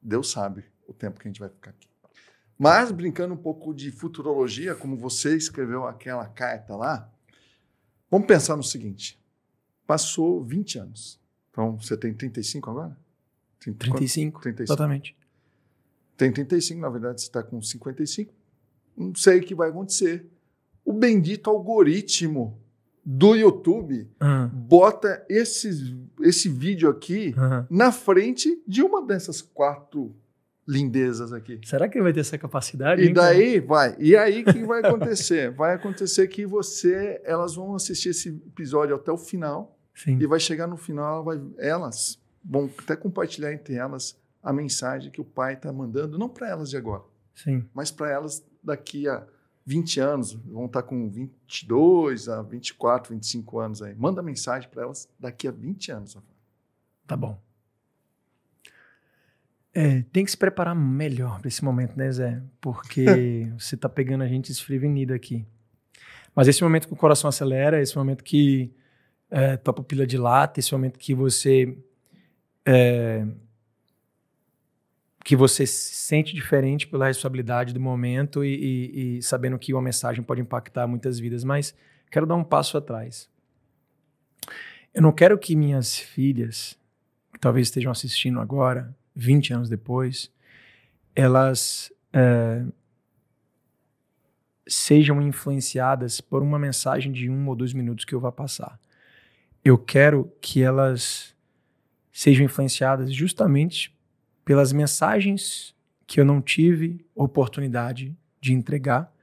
Deus sabe o tempo que a gente vai ficar aqui. Mas, brincando um pouco de futurologia, como você escreveu aquela carta lá, vamos pensar no seguinte. Passou 20 anos. Então, você tem 35 agora? 35, exatamente. Tem 35, na verdade você está com 55. Não sei o que vai acontecer. O bendito algoritmo do YouTube bota esse vídeo aqui na frente de uma dessas 4 lindezas aqui. Será que ele vai ter essa capacidade? E daí vai. E aí o que vai acontecer? Vai acontecer que elas vão assistir esse episódio até o final. Sim. E vai chegar no final, elas vão até compartilhar entre elas a mensagem que o pai está mandando, não para elas de agora, sim, mas para elas daqui a 20 anos, vão estar com 22 a 24, 25 anos aí. Manda mensagem para elas daqui a 20 anos. Tá bom. Tem que se preparar melhor para esse momento, né, Zé? Porque você está pegando a gente desprevenido aqui. Mas esse momento que o coração acelera, esse momento que tua pupila dilata, esse momento que você se sente diferente pela responsabilidade do momento e sabendo que uma mensagem pode impactar muitas vidas. Mas quero dar um passo atrás. Eu não quero que minhas filhas, que talvez estejam assistindo agora, 20 anos depois, elas sejam influenciadas por uma mensagem de 1 ou 2 minutos que eu vá passar. Eu quero que elas sejam influenciadas justamente pelas mensagens que eu não tive oportunidade de entregar,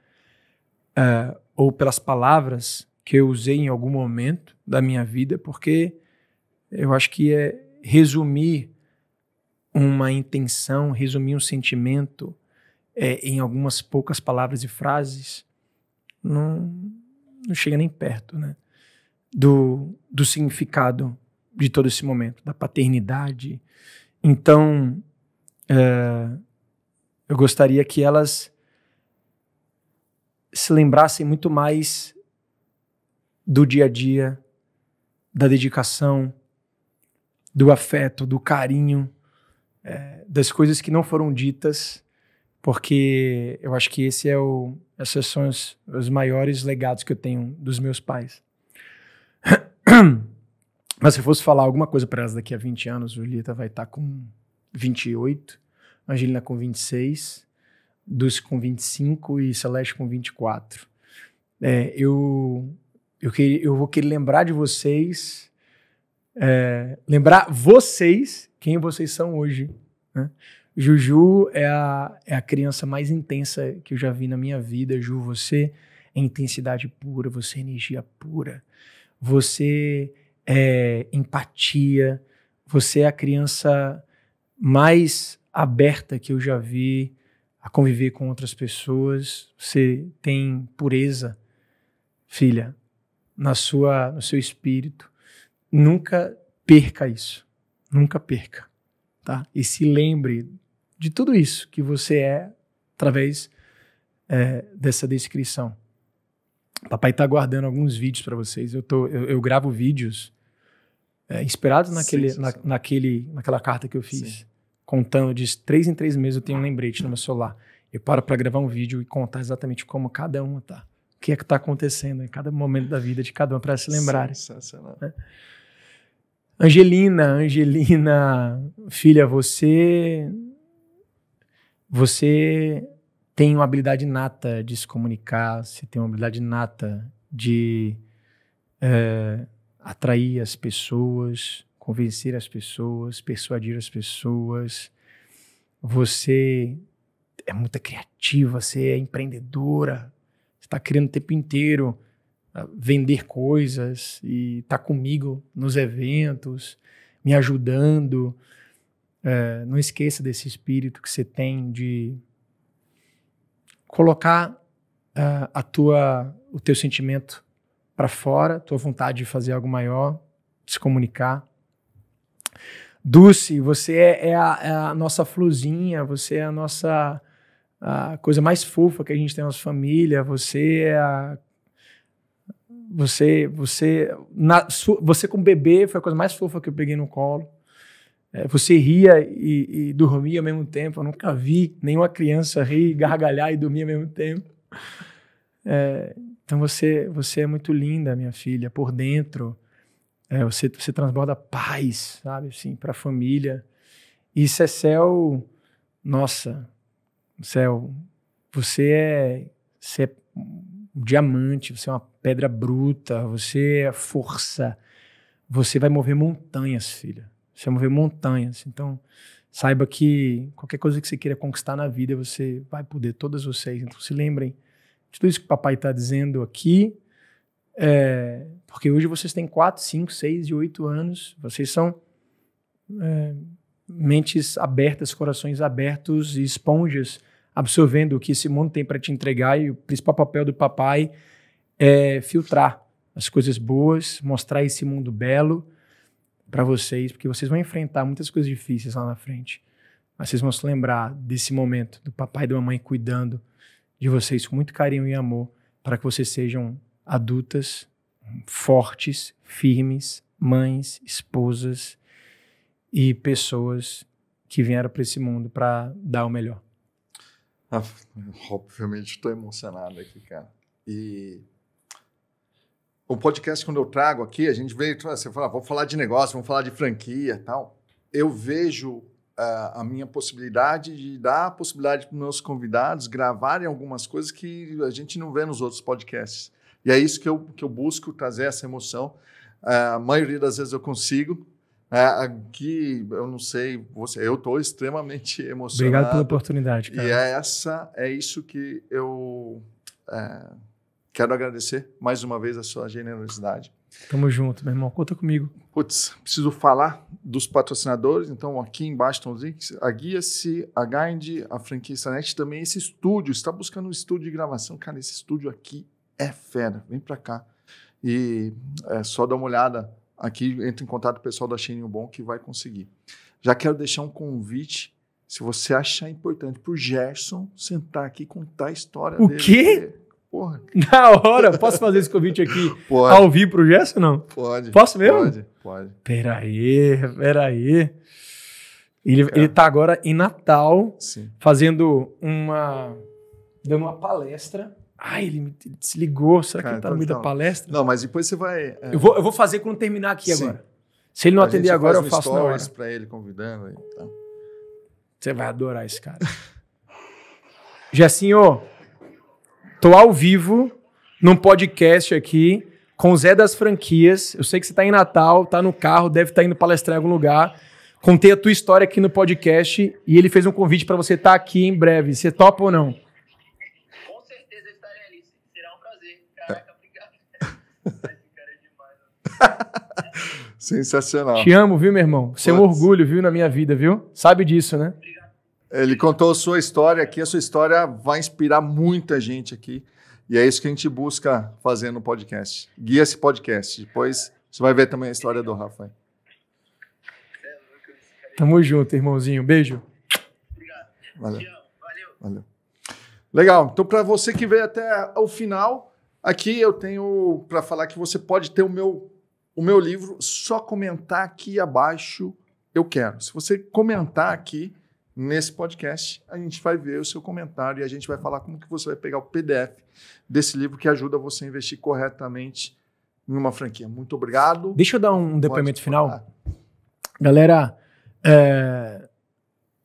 ou pelas palavras que eu usei em algum momento da minha vida, porque eu acho que resumir uma intenção, resumir um sentimento em algumas poucas palavras e frases não chega nem perto, né? Do significado de todo esse momento, da paternidade. Então, eu gostaria que elas se lembrassem muito mais do dia a dia, da dedicação, do afeto, do carinho, das coisas que não foram ditas, porque eu acho que esses são os maiores legados que eu tenho dos meus pais. Mas se eu fosse falar alguma coisa para elas daqui a 20 anos, Julieta vai estar com 28, Angelina com 26, Dulce com 25 e Celeste com 24. Eu vou querer lembrar de vocês, lembrar vocês quem vocês são hoje, né? Juju é a criança mais intensa que eu já vi na minha vida. Ju, você é intensidade pura, você é energia pura, você é empatia, você é a criança mais aberta que eu já vi a conviver com outras pessoas. Você tem pureza, filha, no seu espírito. Nunca perca isso, nunca perca, tá? E se lembre de tudo isso que você é através dessa descrição. Papai está guardando alguns vídeos para vocês. Eu gravo vídeos inspirados naquela carta que eu fiz. Sim. Contando de 3 em 3 meses eu tenho um lembrete no meu celular. Eu paro para gravar um vídeo e contar exatamente como cada uma tá. O que é que está acontecendo em cada momento da vida de cada uma para se lembrarem. Sensacional. Angelina, filha, você tem uma habilidade inata de se comunicar, você tem uma habilidade inata de atrair as pessoas, convencer as pessoas, persuadir as pessoas. Você é muito criativa, você é empreendedora, você está querendo o tempo inteiro vender coisas e está comigo nos eventos, me ajudando. Não esqueça desse espírito que você tem de colocar o teu sentimento para fora, a tua vontade de fazer algo maior, de se comunicar. Dulce, você é a nossa florzinha, você é a coisa mais fofa que a gente tem na nossa família, você como bebê foi a coisa mais fofa que eu peguei no colo. Você ria e dormia ao mesmo tempo. Eu nunca vi nenhuma criança rir, gargalhar e dormir ao mesmo tempo. Então você é muito linda, minha filha, por dentro. Você transborda paz, sabe, assim, para a família. E Cecel, nossa, Céu, você é um diamante, você é uma pedra bruta, você é força. Você vai mover montanhas, filha. Você vai mover montanhas. Então, saiba que qualquer coisa que você queira conquistar na vida, você vai poder, todas vocês. Então, se lembrem de tudo isso que o papai está dizendo aqui, porque hoje vocês têm 4, 5, 6 e 8 anos. Vocês são mentes abertas, corações abertos e esponjas, absorvendo o que esse mundo tem para te entregar. E o principal papel do papai é filtrar as coisas boas, mostrar esse mundo belo para vocês, porque vocês vão enfrentar muitas coisas difíceis lá na frente. Mas vocês vão se lembrar desse momento do papai e da mamãe cuidando de vocês com muito carinho e amor, para que vocês sejam adultas, fortes, firmes, mães, esposas e pessoas que vieram para esse mundo para dar o melhor. Obviamente estou emocionado aqui, cara. E o podcast, quando eu trago aqui, a gente veio, você fala, vamos falar de negócio, vamos falar de franquia e tal. Eu vejo a minha possibilidade de dar a possibilidade para os meus convidados gravarem algumas coisas que a gente não vê nos outros podcasts. E é isso que eu busco, trazer essa emoção. A maioria das vezes eu consigo. Aqui, eu não sei, eu estou extremamente emocionado. Obrigado pela oportunidade, cara. E é isso que eu quero agradecer mais uma vez a sua generosidade. Tamo junto, meu irmão. Conta comigo. Putz, preciso falar dos patrocinadores. Então, aqui embaixo estão os links. A Guia-se, a Guide, a franquia Extranet, também esse estúdio. Você está buscando um estúdio de gravação? Cara, esse estúdio aqui é fera. Vem para cá. E só dá uma olhada aqui, entra em contato com o pessoal da Cheirinho Bom que vai conseguir. Já quero deixar um convite se você achar importante pro Gerson sentar aqui e contar a história o dele. O quê? Porra. Na hora. Posso fazer esse convite aqui Pode. Ao vivo pro Gerson, não? Posso mesmo? Pode. Peraí. Ele tá agora em Natal, Sim. dando uma palestra. Ele me desligou. Será que ele tá no meio da palestra? Não, mas depois você vai... Eu vou fazer quando terminar aqui agora. Se ele não atender agora, eu faço na hora. Pra ele convidando aí. Então. Você vai adorar esse cara. Gersinho, tô ao vivo num podcast aqui com o Zé das Franquias. Eu sei que você tá em Natal, tá no carro, deve estar indo palestrar em algum lugar. Contei a tua história aqui no podcast e ele fez um convite para você estar aqui em breve. Você topa ou não? Com certeza eu estarei ali. Será um prazer. Caraca, obrigado. Esse cara é demais. Sensacional. Te amo, viu, meu irmão? Você é um orgulho, viu, na minha vida, viu? Sabe disso, né? Ele contou a sua história aqui. A sua história vai inspirar muita gente aqui. E é isso que a gente busca fazer no podcast. Guia esse podcast. Depois você vai ver também a história do Rafa. Tamo junto, irmãozinho. Beijo. Obrigado. Valeu. Te amo. Valeu. Legal. Então, para você que veio até o final, aqui eu tenho para falar que você pode ter o meu livro. Só comentar aqui abaixo, eu quero. Se você comentar aqui nesse podcast, a gente vai ver o seu comentário e a gente vai falar como que você vai pegar o PDF desse livro que ajuda você a investir corretamente em uma franquia. Muito obrigado. Deixa eu dar um depoimento final. Galera,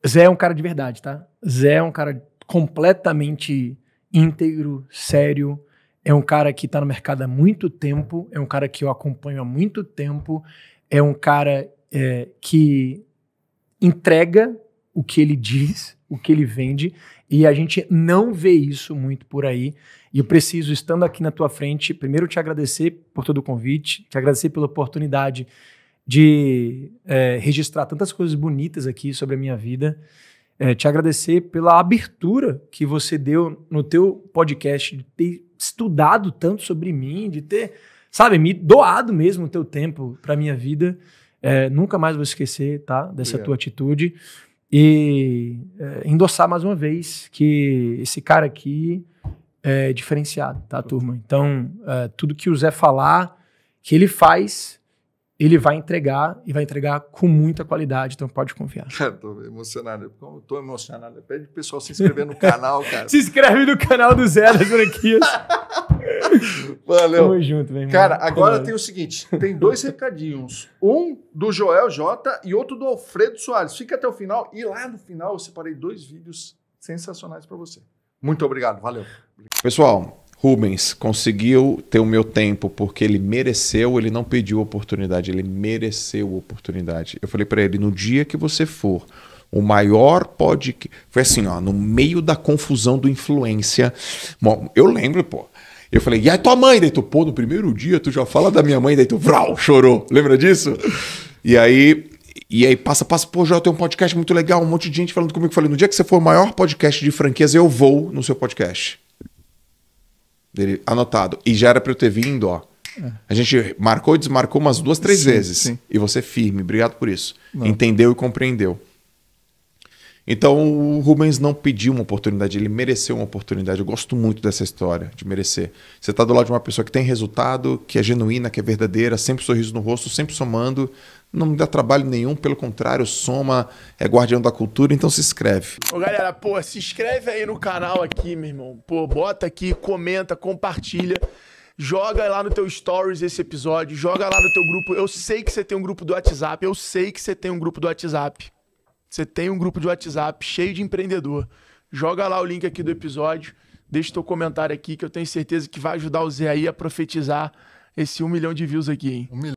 Zé é um cara de verdade, tá? Zé é um cara completamente íntegro, sério. É um cara que tá no mercado há muito tempo. É um cara que eu acompanho há muito tempo. É um cara que entrega o que ele diz, o que ele vende, e a gente não vê isso muito por aí. E eu preciso, estando aqui na tua frente, primeiro te agradecer por todo o convite, te agradecer pela oportunidade de registrar tantas coisas bonitas aqui sobre a minha vida, te agradecer pela abertura que você deu no teu podcast, de ter estudado tanto sobre mim, de ter, sabe, me doado mesmo o teu tempo para a minha vida. Nunca mais vou esquecer, tá, dessa tua atitude. E endossar mais uma vez que esse cara aqui é diferenciado, tá, turma? Então, tudo que o Zé falar, que ele faz, ele vai entregar e vai entregar com muita qualidade, então pode confiar. Tô emocionado. Como eu tô emocionado, pede pro pessoal se inscrever no canal, cara. Se inscreve no canal do Zé das Franquias. Valeu. Tamo junto, meu irmão. Cara, agora tem o seguinte, tem 2 recadinhos. Um do Joel J e outro do Alfredo Soares. Fica até o final e lá no final eu separei 2 vídeos sensacionais para você. Muito obrigado, valeu. Pessoal, Rubens conseguiu ter o meu tempo porque ele mereceu, ele não pediu oportunidade, ele mereceu oportunidade. Eu falei para ele, no dia que você for o maior podcast... Foi assim, ó, no meio da confusão do influência. Bom, eu lembro, pô. Eu falei, e aí tua mãe? Daí tu, pô, no primeiro dia tu já fala da minha mãe, daí tu, vrau, chorou. Lembra disso? E aí passa, pô, já tem um podcast muito legal, um monte de gente falando comigo. Eu falei, no dia que você for o maior podcast de franquias, eu vou no seu podcast. Dele, anotado. E já era pra eu ter vindo, ó. A gente marcou e desmarcou umas 2, 3 vezes. Sim. E você firme, obrigado por isso. Não. Entendeu e compreendeu. Então o Rubens não pediu uma oportunidade, ele mereceu uma oportunidade. Eu gosto muito dessa história, de merecer. Você está do lado de uma pessoa que tem resultado, que é genuína, que é verdadeira, sempre sorriso no rosto, sempre somando, não me dá trabalho nenhum, pelo contrário, soma, é guardião da cultura, então se inscreve. Ô galera, pô, se inscreve aí no canal aqui, meu irmão. Pô, bota aqui, comenta, compartilha. Joga lá no teu stories esse episódio, joga lá no teu grupo. Eu sei que você tem um grupo do WhatsApp, Você tem um grupo de WhatsApp cheio de empreendedor. Joga lá o link aqui do episódio, deixa teu comentário aqui que eu tenho certeza que vai ajudar o Zé aí a profetizar esse 1 milhão de views aqui, hein? 1 milhão.